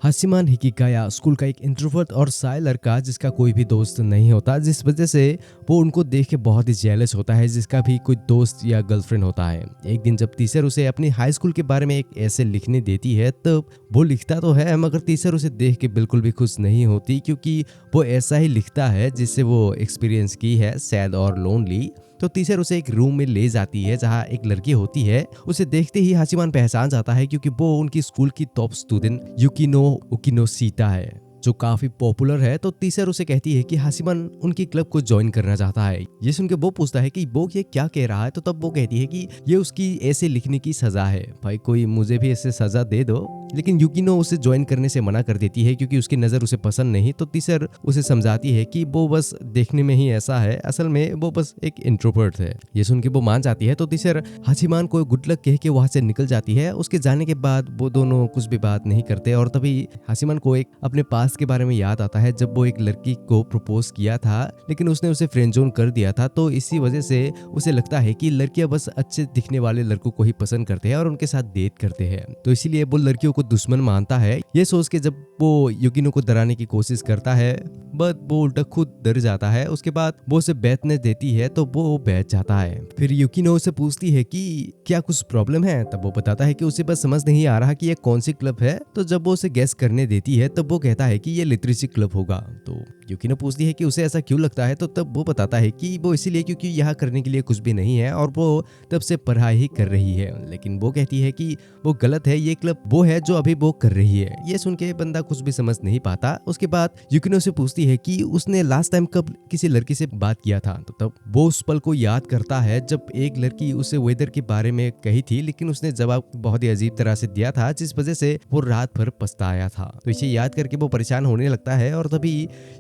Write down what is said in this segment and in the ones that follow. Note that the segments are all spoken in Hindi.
हाशिमान हिकिकाया स्कूल का एक इंट्रोवर्ट और शाय लड़का जिसका कोई भी दोस्त नहीं होता, जिस वजह से वो उनको देख के बहुत ही जेलस होता है जिसका भी कोई दोस्त या गर्लफ्रेंड होता है। एक दिन जब टीचर उसे अपनी हाई स्कूल के बारे में एक ऐसे लिखने देती है तब वो लिखता तो है मगर टीचर उसे देख के बिल्कुल भी खुश नहीं होती, क्योंकि वो ऐसा ही लिखता है जिससे वो एक्सपीरियंस की है, सैड और लोनली। तो टीचर उसे एक रूम में ले जाती है जहाँ एक लड़की होती है। उसे देखते ही हाशिमान पहचान जाता है क्योंकि वो उनकी स्कूल की टॉप स्टूडेंट युकिनो उकिनोशिता है जो काफी पॉपुलर है। तो टीचर उसे कहती है कि हाशिमान उनकी क्लब को ज्वाइन करना चाहता है। ये सुन के वो पूछता है कि वो ये क्या कह रहा है, तो तब वो कहती है कि ये उसकी ऐसे लिखने की सजा है, भाई कोई मुझे भी ऐसे सजा दे दो। लेकिन युकिनो उसे ज्वाइन करने से मना कर देती है क्योंकि उसकी नज़र उसे पसंद नहीं। तो टीचर उसे समझाती है कि वो बस देखने में ही ऐसा है, असल में वो बस एक इंट्रोवर्ट है। ये सुन के वो मान जाती है। तो टीचर हाशिमान को गुड लक कह के वहां से निकल जाती है। उसके जाने के बाद वो दोनों कुछ भी बात नहीं करते और तभी हाशिमान को एक अपने पास के बारे में याद आता है जब वो एक लड़की को प्रपोज किया था लेकिन उसने उसे फ्रेंड जोन कर दिया था। तो इसी वजह से उसे लगता है कि लड़कियां बस अच्छे दिखने वाले लड़कों को ही पसंद करते हैं और उनके साथ डेट करते हैं। तो इसीलिए वो लड़कियों को दुश्मन मानता है। ये सोच के जब वो युकिनो को डराने की कोशिश करता है बट वो उल्टा खुद डर जाता है। उसके बाद वो उसे बैठने देती है तो वो बैठ जाता है। फिर युकिनो उसे पूछती है कि क्या कुछ प्रॉब्लम है, तब वो बताता है कि उसे बस समझ नहीं आ रहा कि ये कौन सी क्लब है। तो जब वो उसे गेस करने देती है तब वो कहता है कि ये लिटरेसी क्लब होगा। तो युकिनो पूछती है कि उसे ऐसा क्यों लगता है, तो तब वो बताता है कि वो इसीलिए क्योंकि यहाँ करने के लिए कुछ भी नहीं है और वो तब से पढ़ाई ही कर रही है। लेकिन वो कहती है कि वो गलत है, ये क्लब वो है जो अभी वो कर रही है। ये सुन के बंदा कुछ भी समझ नहीं पाता। उसके बाद युकिनो से पूछती है कि उसने लास्ट टाइम कब किसी लड़की से बात किया था। तो तब वो उस पल को याद करता है जब एक लड़की उसे वेदर के बारे में कही थी लेकिन उसने जवाब बहुत ही अजीब तरह से दिया था जिस वजह से वो रात भर पछताया था। तो इसे याद करके वो परेशान होने लगता है और तभी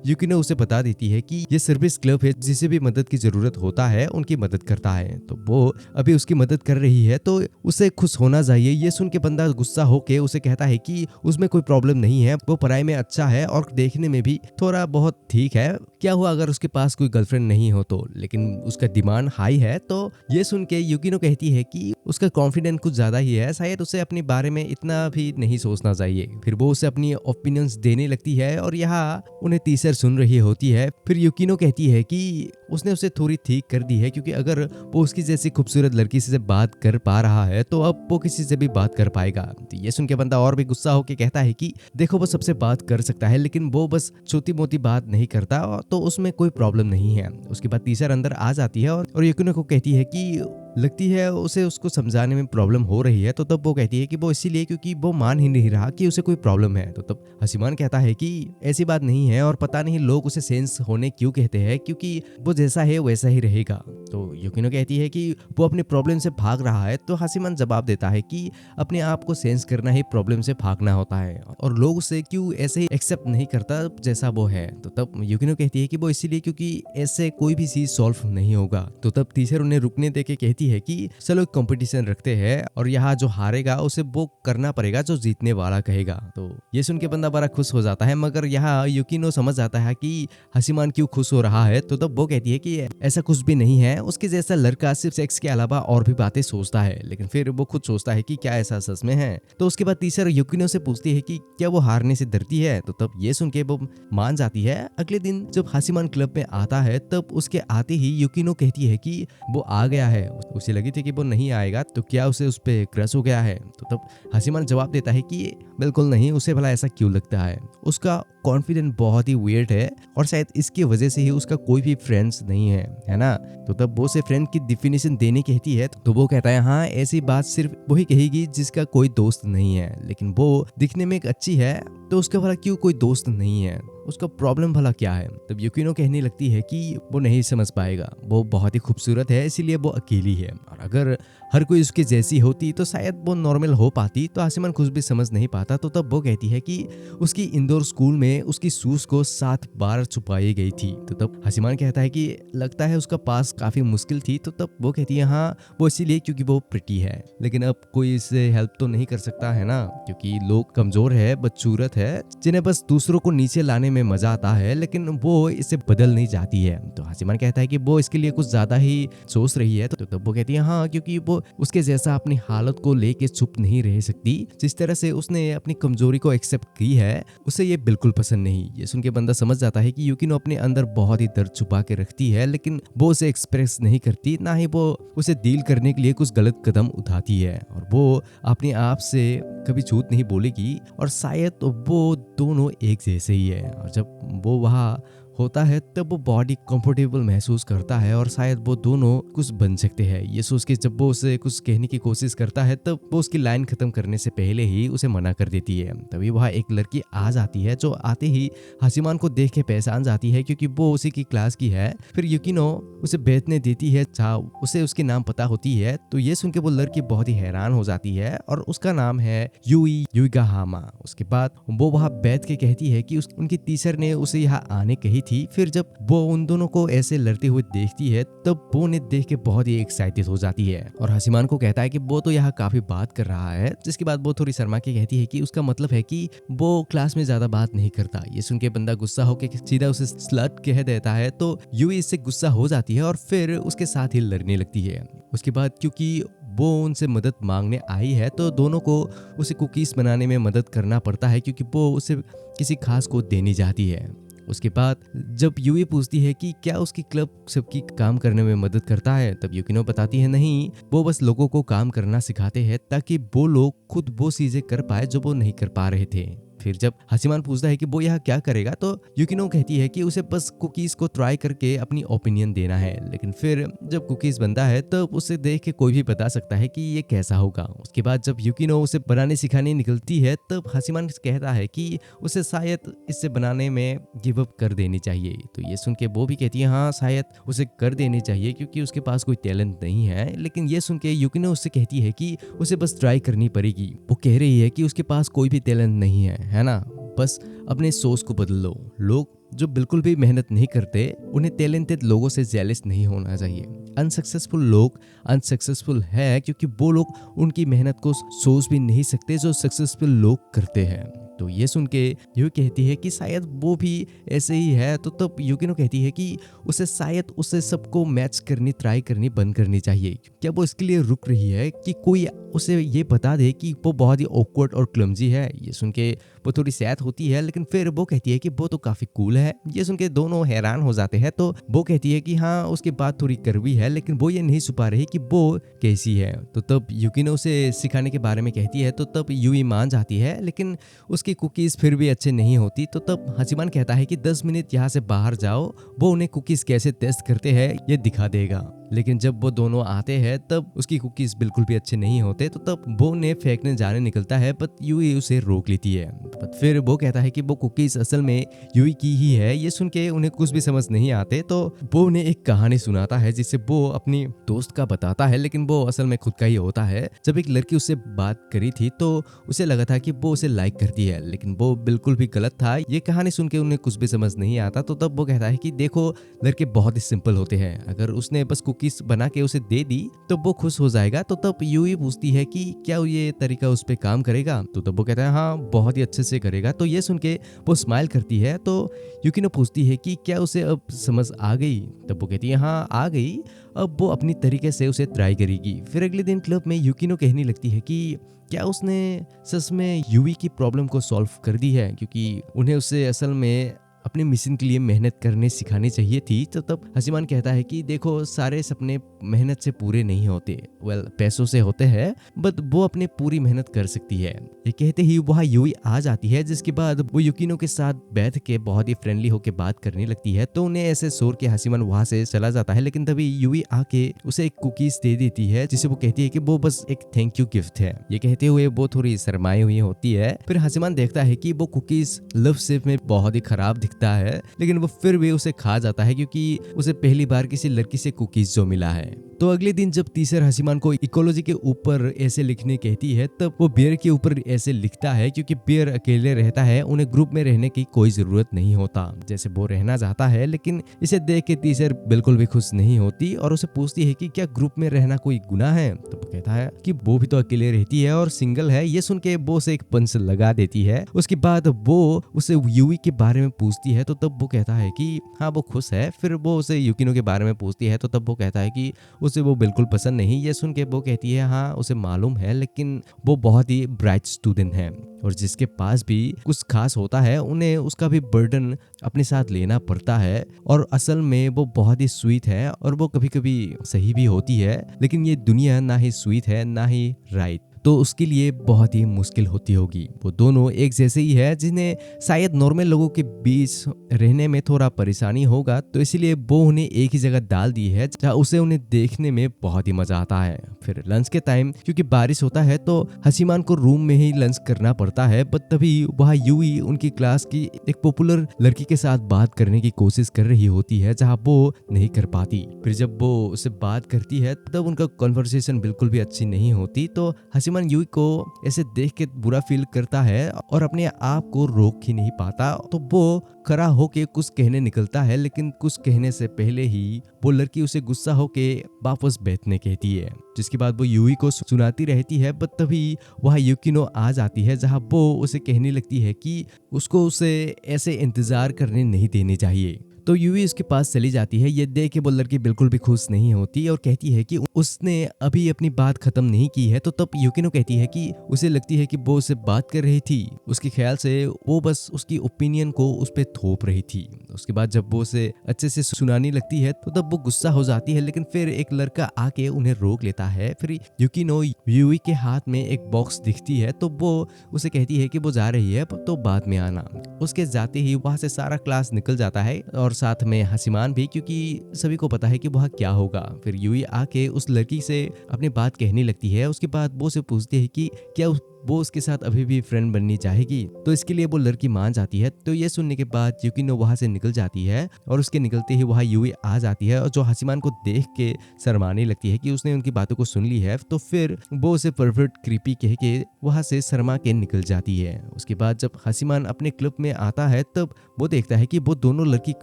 युकिनो उसे बता देती है कि ये सर्विस क्लब है, जिसे भी मदद की जरूरत होता है उनकी मदद करता है। तो वो अभी उसकी मदद कर रही है तो उसे खुश होना चाहिए। ये सुन के बंदा गुस्सा होके उसे कहता है कि उसमें कोई प्रॉब्लम नहीं है, वो पढ़ाई में अच्छा है और देखने में भी थोड़ा बहुत ठीक है। क्या हुआ अगर उसके पास कोई गर्लफ्रेंड नहीं हो तो, लेकिन उसका डिमांड हाई है। तो ये सुन के युकिनो कहती है कि उसका कॉन्फिडेंस कुछ ज्यादा ही है, शायद उसे अपने बारे में इतना भी नहीं सोचना चाहिए। फिर वो उसे अपनी ओपिनियंस देने लगती है और यहाँ उन्हें टीचर सुन रही होती है। फिर युकिनो कहती है कि उसने उसे थोड़ी ठीक कर दी है क्योंकि अगर वो उसकी जैसी खूबसूरत लड़की से बात कर पा रहा है तो अब वो किसी से भी बात कर पाएगा। तो ये सुन के बंदा और भी गुस्सा होकर कहता है कि देखो वो सबसे बात कर सकता है लेकिन वो बस छोटी मोटी बात नहीं करता तो उसमें कोई प्रॉब्लम नहीं है। उसके बाद टीचर अंदर आ जाती है और युकिनो को कहती है कि लगती है उसे उसको समझाने में प्रॉब्लम हो रही है। तो तब वो कहती है कि वो इसीलिए क्योंकि वो मान ही नहीं रहा कि उसे कोई प्रॉब्लम है। तो तब हाशिमान कहता है कि ऐसी बात नहीं है और पता नहीं लोग उसे सेंस होने क्यों कहते हैं, क्योंकि वो जैसा है वैसा ही रहेगा। तो युकिनो कहती है कि वो अपने प्रॉब्लम से भाग रहा है। तो हाशिमान जवाब देता है कि अपने आप को सेंस करना ही प्रॉब्लम से भागना होता है और लोग उसे क्यों ऐसे ही एक्सेप्ट नहीं करता जैसा वो है। तो तब युकिनो कहती है कि वो इसीलिए क्योंकि ऐसे कोई भी चीज सॉल्व नहीं होगा। तो तब टीचर उन्हें रुकने दे के कहती है कि चलो एक कंपटीशन रखते हैं और यहाँ जो हारेगा उसे वो करना पड़ेगा जो जीतने वाला कहेगा। तो ये सुन के बंदा बड़ा खुश हो जाता है मगर यहाँ युकिनो समझ जाता है कि हाशिमान क्यों खुश हो रहा है। तो तब वो कहती है कि ऐसा कुछ भी नहीं है, उसके जैसा लड़का सिर्फ सेक्स के अलावा और भी बातें सोचता है। लेकिन फिर वो खुद सोचता है कि क्या ऐसा सच में है। तो उसके बाद टीचर युकिनो से पूछती है कि क्या वो हारने से डरती है। तो तब ये सुन के वो मान जाती है। अगले दिन जब हाशिमान क्लब में आता है तब उसके आते ही युकिनो कहती है कि वो आ गया है। उसे लगी थी कि वो नहीं आएगा तो क्या उसे उस पे क्रश हो गया है। तो तब हाशिमान जवाब देता है कि बिल्कुल नहीं, उसे भला ऐसा क्यों लगता है। उसका कॉन्फिडेंस बहुत ही वियर्ड है और शायद इसकी वजह से ही उसका कोई भी फ्रेंड्स नहीं है ना। तो तब वो से फ्रेंड की डिफिनेशन देने कहती है तो वो कहता है हाँ ऐसी बात सिर्फ वही कहेगी जिसका कोई दोस्त नहीं है, लेकिन वो दिखने में एक अच्छी है तो उसका भला क्यों कोई दोस्त नहीं है, उसका प्रॉब्लम भला क्या है। तब युकिनो कहने लगती है कि वो नहीं समझ पाएगा, वो बहुत ही खूबसूरत है इसीलिए वो अकेली है और अगर हर कोई उसके जैसी होती तो शायद वो नॉर्मल हो पाती। तो हाशिमान कुछ भी समझ नहीं पाता। तो तब वो कहती है कि उसकी इंदौर स्कूल में उसकी शूज को 7 बार छुपाई गई थी। तो तब हाशिमान कहता है कि लगता है उसका पास काफी मुश्किल थी। तो तब वो कहती है हाँ वो इसीलिए क्योंकि वो प्रिटी है, लेकिन अब कोई इससे हेल्प तो नहीं कर सकता है ना, क्योंकि लोग कमजोर है, बदसूरत है, जिन्हें बस दूसरों को नीचे लाने में मजा आता है लेकिन वो इसे बदल नहीं चाहती है। तो हाशिमान कहता है कि वो इसके लिए कुछ ज्यादा ही सोच रही है। तो तब वो कहती है हाँ क्योंकि वो उसके जैसा अपनी हालत को लेके चुप नहीं रह सकती। जिस तरह से उसने अपनी कमजोरी को एक्सेप्ट की है उसे ये बिल्कुल पसंद नहीं। ये सुन के बंदा समझ जाता है कि युकिनो अपने अंदर बहुत ही दर्द छुपा के रखती है, लेकिन वो उसे एक्सप्रेस नहीं करती, ना ही वो उसे डील करने के लिए कुछ गलत कदम उठाती है। और वो अपने आप से कभी झूठ नहीं बोलेगी और शायद वो दोनों एक जैसे ही है। और जब वो वहाँ होता है तब वो बॉडी कंफर्टेबल महसूस करता है और शायद वो दोनों कुछ बन सकते हैं। ये सोच के जब वो उसे कुछ कहने की कोशिश करता है तब वो उसकी लाइन खत्म करने से पहले ही उसे मना कर देती है। तभी वहाँ एक लड़की आ जाती है जो आते ही हाशिमान को देख के पहचान जाती है क्योंकि वो उसी की क्लास की है। फिर युकिनो उसे बैठने देती है जहाँ उसे उसके नाम पता होती है। तो ये सुन के वो लड़की बहुत ही हैरान हो जाती है और उसका नाम है युइगाहामा। उसके बाद वो वहाँ बैठ के कहती है कि उनकी टीचर ने उसे यहाँ आने कही थी। फिर जब वो उन दोनों को ऐसे लड़ते हुए देखती है तब वो उन्हें देख के बहुत ही एक्साइटेड हो जाती है और हाशिमान को कहता है कि वो तो यहाँ काफी बात कर रहा है। जिसके बाद वो थोड़ी शर्मा के कहती है कि उसका मतलब है कि वो क्लास में ज्यादा बात नहीं करता। ये सुन के बंदा गुस्सा होकर सीधा उसे स्लट कह देता है तो यूई इससे गुस्सा हो जाती है और फिर उसके साथ ही लड़ने लगती है। उसके बाद क्योंकि वो उनसे मदद मांगने आई है तो दोनों को उसे कुकीज बनाने में मदद करना पड़ता है क्योंकि वो उसे किसी खास को देनी चाहती है। उसके बाद जब यूई पूछती है कि क्या उसकी क्लब सबकी काम करने में मदद करता है तब युकिनो बताती है नहीं, वो बस लोगों को काम करना सिखाते हैं ताकि वो लोग खुद वो चीजें कर पाए जो वो नहीं कर पा रहे थे। फिर जब हाशिमान पूछता है कि वो यहाँ क्या करेगा तो युकिनो कहती है कि उसे बस कुकीज को ट्राई करके अपनी ओपिनियन देना है। लेकिन फिर जब कुकीज बनता है तब उसे देख के कोई भी बता सकता है कि ये कैसा होगा। उसके बाद जब युकिनो उसे बनाने सिखाने निकलती है तब हाशिमान कहता है कि उसे शायद इससे बनाने में गिव अप कर देनी चाहिए। तो ये सुन के वो भी कहती है हाँ शायद उसे कर देनी चाहिए क्योंकि उसके पास कोई टैलेंट नहीं है। लेकिन ये सुन के युकिनो उससे कहती है कि उसे बस ट्राई करनी पड़ेगी। वो कह रही है कि उसके पास कोई भी टैलेंट नहीं है ना, बस अपने सोच को बदल लो। लोग जो बिल्कुल भी मेहनत नहीं करते उन्हें टैलेंटेड लोगों से जेलस नहीं होना चाहिए। अनसक्सेसफुल लोग अनसक्सेसफुल है क्योंकि वो लोग उनकी मेहनत को सोच भी नहीं सकते जो सक्सेसफुल लोग करते हैं। तो ये सुन के यू कहती है कि शायद वो भी ऐसे ही है। तो तब युकिनो कहती है कि उसे शायद उसे सबको मैच करनी ट्राई करनी बंद करनी चाहिए। क्या वो इसके लिए रुक रही है कि कोई उसे ये बता दे कि वो बहुत ही ऑकवर्ड और क्लमजी है। ये सुन के वो थोड़ी सैड होती है लेकिन फिर वो कहती है कि वो तो काफी कूल है। ये सुन के दोनों हैरान हो जाते हैं। तो वो कहती है कि हाँ उसकी बात थोड़ी कड़वी है लेकिन वो ये नहीं छुपा रही कि वो कैसी है। तो तब युकिनो से सिखाने के बारे में कहती है तो तब यूई मान जाती है लेकिन उसकी कुकीज फिर भी अच्छे नहीं होती। तो तब हाशिमान कहता है कि 10 मिनट यहाँ से बाहर जाओ, वो उन्हें कुकीज कैसे टेस्ट करते हैं ये दिखा देगा। लेकिन जब वो दोनों आते हैं तब उसकी कुकीज बिल्कुल भी अच्छे नहीं होते। तो तब वो उन्हें फेंकने जाने निकलता है बट यूई उसे रोक लेती है। बट फिर वो कहता है कि वो कुकीज असल में यूई की ही है। ये सुन के उन्हें कुछ भी समझ नहीं आते तो वो उन्हें एक कहानी सुनाता है जिसे वो अपनी दोस्त का बताता है लेकिन वो असल में खुद का ही होता है। जब एक लड़की उससे बात करी थी तो उसे लगा था कि वो उसे लाइक करती है लेकिन वो बिल्कुल भी गलत था। ये कहानी सुन के उन्हें कुछ भी समझ नहीं आता। तो तब वो कहता है कि देखो लड़के बहुत ही सिंपल होते हैं, अगर उसने बस कुकीज बना के उसे दे दी तो वो खुश हो जाएगा। तो तब यूई पूछती है कि क्या ये तरीका उस पे काम करेगा। तो तब वो कहता है हाँ बहुत ही अच्छे से करेगा। तो ये सुन के वो स्माइल करती है। तो युकिनो पूछती है कि क्या उसे अब समझ आ गई। तब वो कहती है हाँ आ गई, अब वो अपनी तरीके से उसे ट्राई करेगी। फिर अगले दिन क्लब में युकिनो कहने लगती है कि क्या उसने सच में यूई की प्रॉब्लम को सॉल्व कर दी है क्योंकि उन्हें उससे असल में अपने मिशन के लिए मेहनत करने सिखानी चाहिए थी। तो तब हाशिमान कहता है कि देखो सारे सपने मेहनत से पूरे नहीं होते, पैसों से होते हैं, बट वो अपनी पूरी मेहनत कर सकती है। ये कहते ही वहाँ यूई आ जाती है जिसके बाद वो युकिनो के साथ बैठ के बहुत ही फ्रेंडली होकर बात करने लगती है। तो उन्हें ऐसे सोच के हाशिमान वहाँ से चला जाता है लेकिन तभी यूई आके उसे एक कुकीज दे देती है जिसे वो कहती है कि वो बस एक थैंक यू गिफ्ट है। ये कहते हुए वो थोड़ी शर्माई हुई होती है। फिर हाशिमान देखता है कि वो कुकीज लव शेप में बहुत ही खराब दिखता है लेकिन वो फिर भी उसे खा जाता है क्योंकि उसे पहली बार किसी लड़की से कुकीज जो मिला है। तो अगले दिन जब टीचर हाशिमान को इकोलॉजी के ऊपर ऐसे लिखने कहती है तब वो बियर के ऊपर ऐसे लिखता है क्योंकि बियर अकेले रहता है, उन्हें ग्रुप में रहने की कोई जरूरत नहीं होता जैसे वो रहना चाहता है। लेकिन इसे देख के टीचर बिल्कुल भी खुश नहीं होती और उसे पूछती है कि क्या ग्रुप में रहना कोई गुनाह है। तो वो कहता है कि वो भी तो अकेले रहती है और सिंगल है। ये सुन के वो उसे एक पंच लगा देती है। उसके बाद वो उसे यूई के बारे में पूछती पूछती है तो तब वो कहता है कि हाँ वो खुश है। फिर वो उसे युकिनो के बारे में पूछती है तो तब वो कहता है कि उसे वो बिल्कुल पसंद नहीं। ये सुन के वो कहती है हाँ उसे मालूम है, लेकिन वो बहुत ही ब्राइट स्टूडेंट है और जिसके पास भी कुछ खास होता है उन्हें उसका भी बर्डन अपने साथ लेना पड़ता है। और असल में वो बहुत ही स्वीट है और वो कभी कभी सही भी होती है, लेकिन ये दुनिया ना ही स्वीट है ना ही राइट, तो उसके लिए बहुत ही मुश्किल होती होगी। वो दोनों एक जैसे ही है, जिन्हें शायद नॉर्मल लोगों के बीच रहने में थोड़ा परेशानी होगा, तो इसीलिए वो उन्हें एक ही जगह डाल दी है जहाँ उसे उन्हें देखने में बहुत ही मजा आता है। फिर लंच के टाइम क्योंकि बारिश होता है तो हसीमान को रूम में ही लंच करना पड़ता है, बट तभी वहाँ यूई उनकी क्लास की एक पॉपुलर लड़की के साथ बात करने की कोशिश कर रही होती है जहाँ वो नहीं कर पाती। फिर जब वो उससे बात करती है तब उनका कॉन्वर्सेशन बिल्कुल भी अच्छी नहीं होती, तो हसीमान यूई को ऐसे देख के बुरा फील करता है और अपने आप को रोक ही नहीं पाता, तो वो खड़ा होके कुछ कहने निकलता है, लेकिन कुछ कहने से पहले ही वो लड़की उसे गुस्सा होके वापस बैठने कहती है, जिसके बाद वो यूई को सुनाती रहती है। बट तभी वहाँ युकिनो आ जाती है जहाँ वो उसे कहने लगती है कि उसको उसे ऐसे इंतजार करने नहीं देने चाहिए। तो यूवी उसके पास चली जाती है। ये देख के वो लड़की बिल्कुल भी खुश नहीं होती और कहती है कि उसने अभी अपनी बात खत्म नहीं की है। तो तब युकिनो कहती है कि उसे लगती है कि वो उससे बात कर रही थी, उसके ख्याल से वो बस उसकी ओपिनियन को उस पर थोप रही थी। उसके बाद जब वो उसे अच्छे से सुनाने लगती है तो तब वो गुस्सा हो जाती है, लेकिन फिर एक लड़का आके उन्हें रोक लेता है। फिर युकिनो यूवी के हाथ में एक बॉक्स दिखती है तो वो उसे कहती है कि वो जा रही है तो बाद में आना। उसके जाते ही वहां से सारा क्लास निकल जाता है और साथ में हसीमान भी, क्योंकि सभी को पता है कि वहाँ क्या होगा। फिर यूई आके उस लड़की से अपनी बात कहने लगती है। उसके बाद वो उसे पूछती है कि क्या वो उसके साथ अभी भी फ्रेंड बननी चाहेगी, तो इसके लिए वो लड़की मान जाती है। तो ये सुनने के बाद युकिनो वहां से निकल जाती है और उसके निकलते ही वहां यूई आ जाती है और जो हसीमान को देख के शर्माने लगती है कि उसने उनकी बातों को सुन ली है। तो फिर वो उसे परवर्ट क्रीपी कह के वहां से शर्मा के निकल जाती है। उसके बाद जब हसीमान अपने क्लब में आता है तब वो देखता है कि वो दोनों लड़की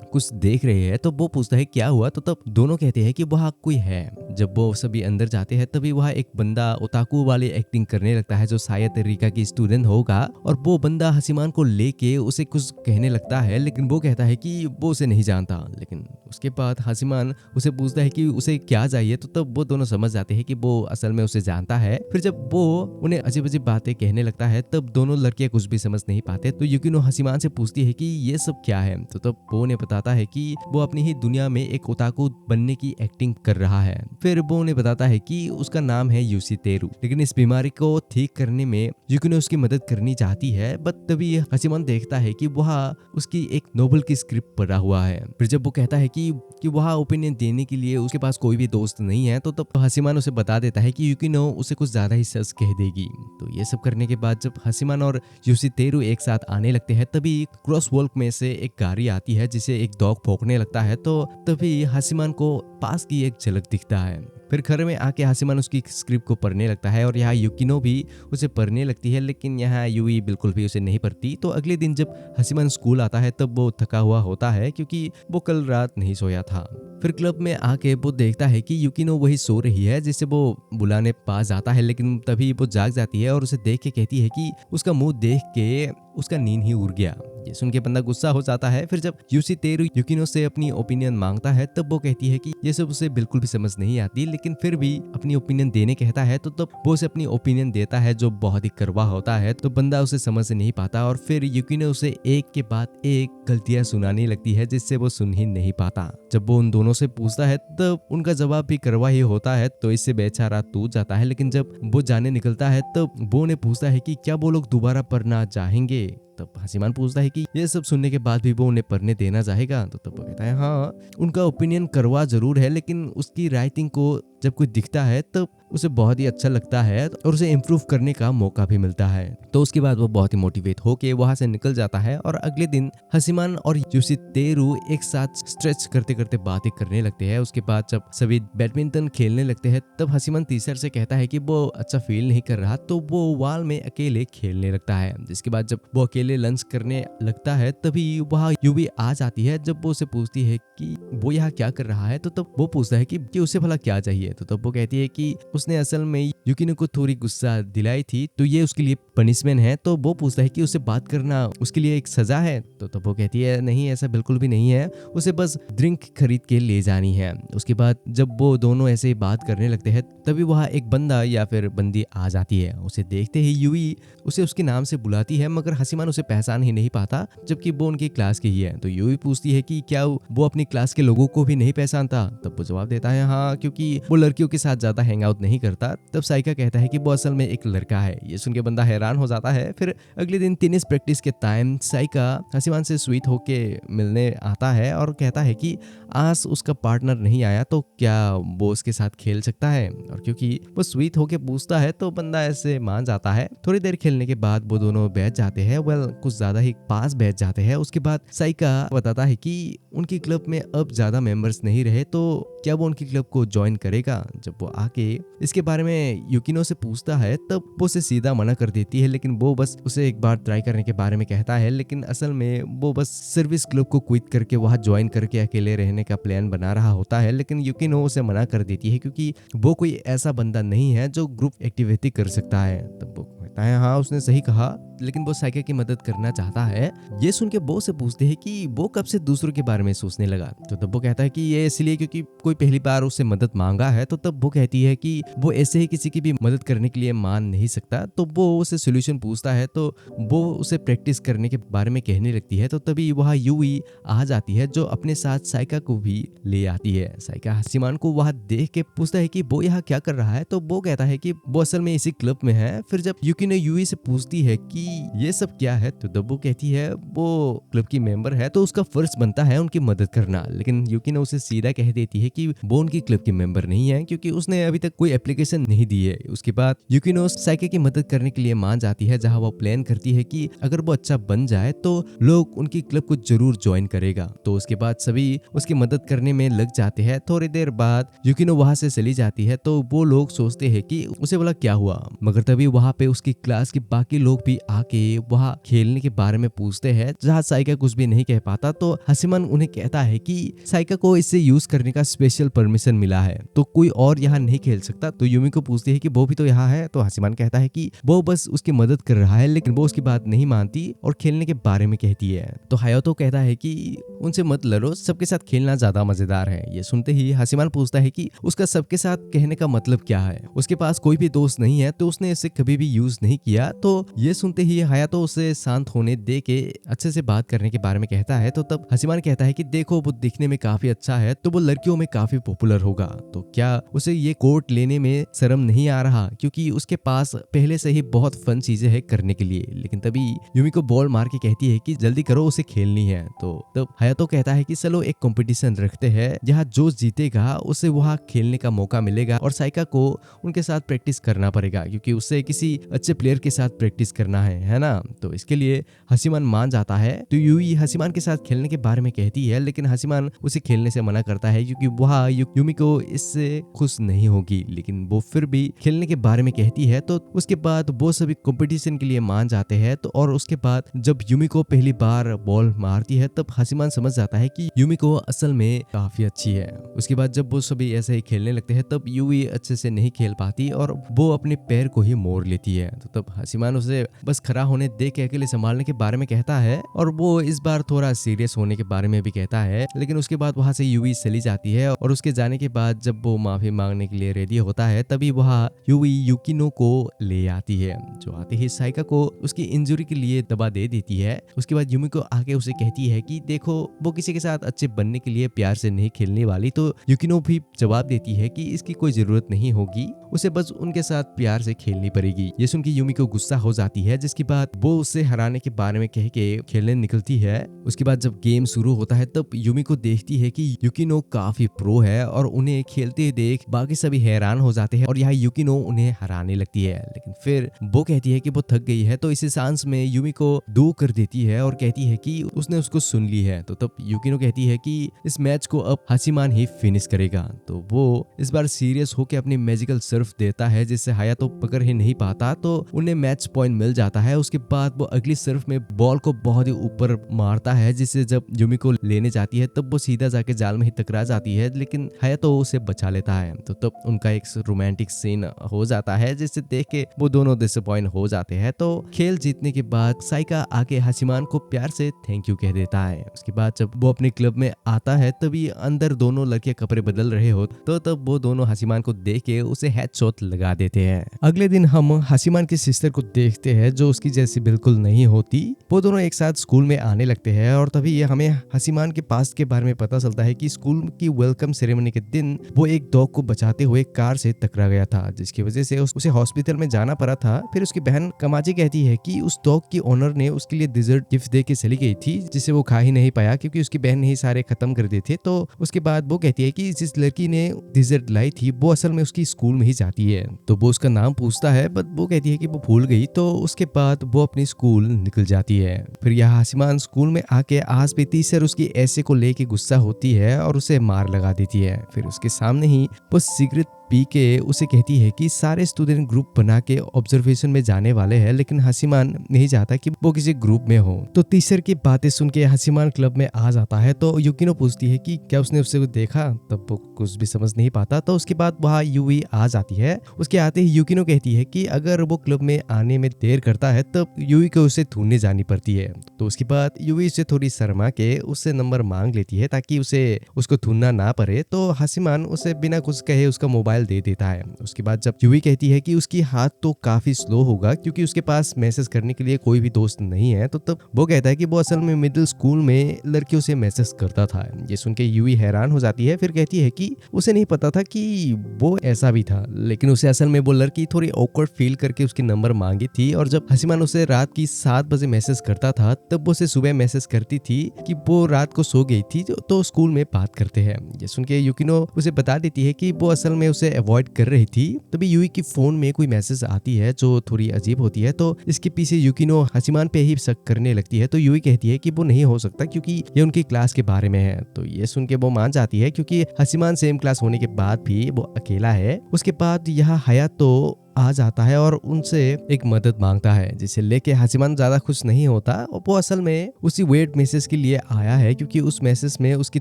कुछ देख रहे हैं, तो वो पूछता है क्या हुआ, तो तब दोनों कहते हैं कि वहाँ कोई है। जब वो सभी अंदर जाते हैं तभी वहाँ एक बंदा ओताकू वाली एक्टिंग करने लगता है जो शायद रिका की स्टूडेंट होगा, और वो बंदा हसीमान को लेके उसे कुछ कहने लगता है, लेकिन वो कहता है कि वो उसे नहीं जानता। लेकिन उसके बाद हसीमान उसे पूछता है कि उसे क्या चाहिए, तो तब वो दोनों समझ जाते हैं कि वो असल में उसे जानता है। फिर जब वो उन्हें अजीब अजीब बातें कहने लगता है तब दोनों लड़कियां कुछ भी समझ नहीं पाते। तो युकिनो हसीमान से पूछती है कि ये सब क्या है, तो तब वो उन्हें बताता है कि वो अपनी ही दुनिया में एक ओताकू बनने की एक्टिंग कर रहा है। फिर वो उन्हें बताता है कि उसका नाम है यूसितेरु, लेकिन इस बीमारी को ठीक करने में युकिनो उसकी मदद करनी चाहती है। बट तभी हसीमान देखता है कि वहाँ उसकी एक नोवेल की स्क्रिप्ट पढ़ा हुआ है। फिर जब वो कहता है कि वहाँ ओपिनियन देने के लिए उसके पास कोई भी दोस्त नहीं है, तो तब हसीमान उसे बता देता है कि युकिनो उसे कुछ ज्यादा ही सच कह देगी। तो ये सब करने के बाद जब हसीमान और यूसितेरु एक साथ आने लगते हैं तभी क्रॉस वॉल्क में से एक गाड़ी आती है जिसे एक डॉग भौंकने लगता है। तो तभी हसीमान को पास की एक झलक दिखता है। फिर घर में आके हसीमान उसकी स्क्रिप्ट को पढ़ने लगता है और यहाँ युकिनो भी उसे पढ़ने लगती है, लेकिन यहाँ यूई बिल्कुल भी उसे नहीं पढ़ती। तो अगले दिन जब हसीमान स्कूल आता है तब वो थका हुआ होता है क्योंकि वो कल रात नहीं सोया था। फिर क्लब में आके वो देखता है कि युकिनो वही सो रही है जिसे वो बुलाने पास जाता है, लेकिन तभी वो जाग जाती है और उसे देख के कहती है कि उसका मुंह देख के उसका नींद ही उड़ गया। ये सुन के बंदा गुस्सा हो जाता है। फिर जब यूसितेरु युकिनो से अपनी ओपिनियन मांगता है तब वो कहती है कि ये सब उसे बिल्कुल भी समझ नहीं आती, लेकिन फिर भी अपनी ओपिनियन देने कहता है। तो तब वो उसे अपनी ओपिनियन देता है जो बहुत ही कड़वा होता है। तो बंदा उसे समझ नहीं पाता और फिर युकिनो उसे एक के बाद एक गलतियां सुनाने लगती है जिससे वो सुन ही नहीं पाता। जब वो उन दोनों से पूछता है तब उनका जवाब भी कड़वा ही होता है, तो इससे बेचारा टूट जाता है। लेकिन जब वो जाने निकलता है तब वो उन्हें पूछता है कि क्या वो लोग दोबारा पढ़ना चाहेंगे। तब हसीमान पूछता है कि ये सब सुनने के बाद भी वो उन्हें पढ़ने देना चाहेगा। तो तब वो कहता है हाँ, उनका ओपिनियन करवा जरूर है, लेकिन उसकी राइटिंग को जब कोई दिखता है तब उसे बहुत ही अच्छा लगता है और उसे इम्प्रूव करने का मौका भी मिलता है। तो उसके बाद वो बहुत ही मोटिवेट होके वहां से निकल जाता है और अगले दिन हसीमान और यूसितेरु एक साथ स्ट्रेच करते करते बातें करने लगते हैं। उसके बाद जब सभी बैडमिंटन खेलने लगते हैं तब हसीमान टीचर से कहता है कि वो अच्छा फील नहीं कर रहा, तो वो वॉल में अकेले खेलने लगता है। जिसके बाद जब वो अकेले लंच करने लगता है तभी वहाँ यूवी आ जाती है। जब वो उसे पूछती है कि वो यहाँ क्या कर रहा है, तो तब वो पूछता है कि उसे भला क्या चाहिए। है। तो तब वो कहती है कि उसने असल में यूकिनो को थोड़ी गुस्सा दिलाई थी, तो ये उसके लिए पनिशमेंट है। तो वो पूछता है कि उसे बात करना उसके लिए एक सजा है। तो तब वो कहती है नहीं, ऐसा बिल्कुल भी नहीं है, उसे बस ड्रिंक खरीद के ले जानी है। उसके बाद जब वो दोनों ऐसे ही बात करने लगते हैं, तभी वहाँ एक बंदा या फिर बंदी आ जाती है। उसे देखते ही यूई उसे उसके नाम से बुलाती है, मगर हासिमान उसे पहचान ही नहीं पाता, जबकि वो उनकी क्लास की ही है। तो यूई पूछती है कि क्या वो अपनी क्लास के लोगों को भी नहीं पहचानता। तब वो जवाब देता है हाँ, क्योंकि वो लड़कियों के साथ ज्यादा हैंग आउट नहीं करता। तब साइका कहता है कि वो असल में एक लड़का है। ये सुन के बंदा हैरान हो जाता है। फिर अगले दिन टेनिस प्रैक्टिस के टाइम साइका हासिमान से स्वीट होके मिलने आता है और कहता है कि आज उसका पार्टनर नहीं आया तो क्या वो उसके साथ खेल सकता है। और क्योंकि वो स्वीट होके पूछता है तो बंदा ऐसे मान जाता है। थोड़ी देर खेलने के बाद वो दोनों बैठ जाते हैं, कुछ ज्यादा ही पास बैठ जाते हैं। उसके बाद साइका बताता है कि उनकी क्लब में अब ज्यादा मेंबर्स नहीं रहे, तो क्या वो उनकी क्लब को ज्वाइन करेगा। जब वो आके इसके बारे में यूकिनो से पूछता है, तब वो उसे सीधा मना कर देती है, लेकिन वो बस उसे एक बार ट्राई करने के बारे में कहता है। लेकिन असल में वो बस सर्विस क्लब को क्विट करके वहाँ ज्वाइन करके अकेले रहने का प्लान बना रहा होता है। लेकिन यूकिनो उसे मना कर देती है, क्योंकि वो कोई ऐसा बंदा नहीं है जो ग्रुप एक्टिविटी कर सकता है। तब वो कहता है हाँ, उसने सही कहा, लेकिन वो साइका की मदद करना चाहता है। ये सुन के वो से पूछते हैं कि वो कब से दूसरों के बारे में सोचने लगा। तो तब वो कहता है कि ये इसलिए क्योंकि कोई पहली बार उससे मदद मांगा है। तो तब वो कहती है कि वो ऐसे ही किसी की भी मदद करने के लिए मान नहीं सकता। तो वो उसे सोल्यूशन पूछता है, तो वो उसे प्रैक्टिस करने के बारे में कहने लगती है। तो तभी वहाँ यूई आ जाती है, जो अपने साथ साइका को भी ले आती है। साइका हासिमान को वहाँ देख के पूछता है कि वो यहाँ क्या कर रहा है। तो वो कहता है कि वो असल में इसी क्लब में है। फिर जब यूकिनो यूई से पूछती है कि ये सब क्या है, तो दब्बू कहती है वो क्लब की मेंबर है, तो उसका फर्ज बनता है उनकी मदद करना। लेकिन यूकिनो उसे सीधा कह देती है कि वो उनकी क्लब की मेंबर नहीं है, क्योंकि उसने अभी तक कोई एप्लीकेशन नहीं दी है। उसके बाद यूकिनो साइका की मदद करने के लिए मान जाती है, जहां वो प्लान करती है कि अगर वो अच्छा बन जाए तो लोग उनकी क्लब को जरूर ज्वाइन करेगा। तो उसके बाद सभी उसकी मदद करने में लग जाते हैं। थोड़ी देर बाद यूकिनो वहां से चली जाती है, तो वो लोग सोचते हैं कि उसे बोला क्या हुआ, मगर तभी वहां पे उसकी क्लास के बाकी लोग भी आके वहाँ खेलने के बारे में पूछते हैं, जहाँ साइका कुछ भी नहीं कह पाता। तो हासिमान उन्हें कहता है कि साइका को इससे यूज करने का स्पेशल परमिशन मिला है, तो कोई और यहाँ नहीं खेल सकता। तो यूमी को पूछती है कि वो भी तो यहाँ है। तो हासिमान कहता है कि वो बस उसकी मदद कर रहा है, लेकिन वो उसकी बात नहीं मानती और खेलने के बारे में कहती है। तो हायातो कहता है कि उनसे मत लड़ो, सबके साथ खेलना ज्यादा मजेदार है। ये सुनते ही हासिमान पूछता है कि उसका सबके साथ कहने का मतलब क्या है, उसके पास कोई भी दोस्त नहीं है, तो उसने इसे कभी भी यूज नहीं किया। तो ये सुनते ही हायातो उसे शांत होने दे के अच्छे से बात करने के बारे में कहता है। तो तब हासिमान कहता है कि देखो वो दिखने में काफी अच्छा है, तो वो लड़कियों में काफी पॉपुलर होगा, तो क्या उसे ये कोर्ट लेने में शर्म नहीं आ रहा, क्योंकि उसके पास पहले से ही बहुत फन चीजें है करने के लिए। लेकिन तभी यूमी को बॉल मार के कहती है कि जल्दी करो, उसे खेलनी है। तो तब हायातो कहता है कि चलो एक कंपटीशन रखते हैं, जहाँ जो जीतेगा उसे वहाँ खेलने का मौका मिलेगा, और साइका को उनके साथ प्रैक्टिस करना पड़ेगा, क्योंकि उससे किसी अच्छे प्लेयर के साथ प्रैक्टिस करना है ना। तो इसके लिए हासिमान मान जाता है। तो यूई हासिमान के साथ खेलने के बारे में कहती है, लेकिन हासिमान उसे खेलने से मना करता है, क्योंकि वह यूमी को इससे खुश नहीं होगी। लेकिन वो फिर भी खेलने के बारे में कहती है। तो उसके बाद वो सभी कंपटीशन के लिए मान जाते हैं। तो और उसके बाद जब यूमी को पहली बार बॉल मारती है, तब हासिमान समझ जाता है कि यूमी को असल में काफी अच्छी है। उसके बाद जब वो सभी ऐसे ही खेलने लगते हैं, तब यूई अच्छे से नहीं खेल पाती और वो अपने पैर को ही मोड़ लेती है। तो तब हासिमान उसे बस खड़ा होने दे के अकेले संभालने के बारे में कहता है, और वो इस बार थोड़ा सीरियस होने के बारे में भी कहता है। लेकिन उसके बाद वहां से यूई चली जाती है, और उसके जाने के बाद जब वो माफी मांगने के लिए रेडी होता है, तभी वहाँ यूई यूकिनो को ले आती है, जो आते ही साइका को उसकी इंजरी के लिए दवा दे देती है। उसके बाद यूमी को आके उसे कहती है कि देखो वो किसी के साथ अच्छे बनने के लिए प्यार से नहीं खेलने वाली। तो यूकिनो भी जवाब देती है कि इसकी कोई जरूरत नहीं होगी, उसे बस उनके साथ प्यार से खेलनी पड़ेगी। ये सुन के यूमी को गुस्सा हो जाती है, जिसके बाद वो उसे हराने के बारे में कह के खेलने निकलती है। उसके बाद जब गेम शुरू होता है, तब यूमी को देखती है कि यूकिनो काफी प्रो है, और उन्हें खेलते देख बाकी सभी हैरान हो जाते हैं, और यहाँ यूकिनो उन्हें हराने लगती है। लेकिन फिर वो कहती है कि वो थक गई है, तो इसी सांस में यूमी को दो कर देती है और कहती है कि उसने उसको सुन ली है। तो तब यूकिनो कहती है कि इस मैच को अब हासिमान ही फिनिश करेगा। तो वो इस बार सीरियस होकर अपनी मैजिकल सर्फ देता है, जिससे हायातो पकड़ ही नहीं पाता, तो उन्हें मैच पॉइंट मिल जाता है। उसके बाद वो अगली सर्फ में बॉल को बहुत ही ऊपर मारता है, जिससे जब यूमी को लेने जाती है, तब वो सीधा जाके जाल में ही टकरा जाती है। लेकिन हायातो उसे बचा लेता लेता है। तो तब उनका एक रोमांटिक सीन हो जाता है जिसे देख के वो दोनों डिसअपॉइंट हो जाते हैं। तो खेल जीतने के बाद साइका आके हाशिमान को प्यार से थैंक यू कह देता है। उसके बाद जब वो अपने क्लब में आता है तभी अंदर दोनों लड़के कपड़े बदल रहे हो तो तब वो दोनों हाशिमान को देख के उसे हेडशॉट लगा देते हैं। अगले दिन हम हाशिमान की सिस्टर को देखते हैं जो उसकी जैसी बिल्कुल नहीं होती। वो दोनों एक साथ स्कूल में आने लगते हैं और तभी ये हमें हाशिमान के पास्ट के बारे में पता चलता है कि स्कूल की वेलकम सेरेमनी के दिन वो एक डॉग को बचाते हुए कार से टकरा गया था, जिसकी वजह से उसे हॉस्पिटल में जाना पड़ा था। फिर उसकी बहन कमाची कहती है कि उस डॉग की ओनर ने उसके लिए डिजर्ट गिफ्ट दे के चली गई थी जिसे वो खा ही नहीं पाया क्योंकि उसकी बहन ने ही सारे खत्म कर दिए थे। तो उसके बाद वो कहती है कि जिस लड़की ने डिजर्ट लाई थी वो असल में उसकी स्कूल में ही जाती है। तो वो उसका नाम पूछता है बट वो कहती है कि वो भूल गई। तो उसके बाद वो अपनी स्कूल निकल जाती है। फिर यह हाशिमान स्कूल में आके आज भी टीचर उसकी ऐसे को लेके गुस्सा होती है और उसे मार लगा देती है। फिर उसके सामने ही वो सिगरेट पी के उसे कहती है कि सारे स्टूडेंट ग्रुप बना के ऑब्जर्वेशन में जाने वाले हैं, लेकिन हाशिमान नहीं चाहता कि वो किसी ग्रुप में हो। तो टीचर की बातें सुन के हाशिमान क्लब में आ जाता है। तो युकिनो पूछती है कि क्या उसने उससे कुछ देखा, तब वो कुछ भी समझ नहीं पाता। तो उसके बाद वहाँ यूवी आ जाती है। उसके आते ही युकिनो कहती है कि अगर वो क्लब में आने में देर करता है तब यूवी को उसे ढूंढने जानी पड़ती है। तो उसके बाद यूवी से थोड़ी शर्मा के उससे नंबर मांग लेती है ताकि उसको ढूंढना ना पड़े। तो हाशिमान उसे बिना कुछ कहे उसका मोबाइल दे देता है। उसके बाद जब यूवी कहती है कि उसकी हाथ तो काफी स्लो होगा क्योंकि उसके पास मैसेज करने के लिए कोई भी दोस्त नहीं है, तो तब वो कहता है कि वो असल में मिडिल स्कूल में लड़कियों से मैसेज करता था। ये सुन के यूवी हैरान हो जाती है। फिर कहती है कि उसे नहीं पता था कि वो ऐसा भी था, लेकिन उसे असल में वो लड़की थोड़ी ऑकवर्ड फील करके उसकी नंबर मांगी थी। और जब हाशिमान उसे रात की 7 बजे मैसेज करता था तब वो उसे सुबह मैसेज करती थी कि वो रात को सो गई थी तो स्कूल में बात करते हैं। ये सुन के युकिनो उसे बता देती है कि वो असल में उसे अवॉइड कर रही थी। तभी यूई की फोन में कोई मैसेज आती है जो थोड़ी अजीब होती है। तो इसके पीछे युकिनो हाशिमान पे ही शक करने लगती है। तो यूई कहती है कि वो नहीं हो सकता क्योंकि ये उनकी क्लास के बारे में है। तो ये सुन के वो मान जाती है क्योंकि हाशिमान सेम क्लास होने के बाद भी वो अकेला है। उसके बाद यहाँ हयात तो आ जाता है और उनसे एक मदद मांगता है, जिसे लेके हाशिमान ज्यादा खुश नहीं होता। और वो असल में उसी वेट मैसेज के लिए आया है क्योंकि उस मैसेज में उसके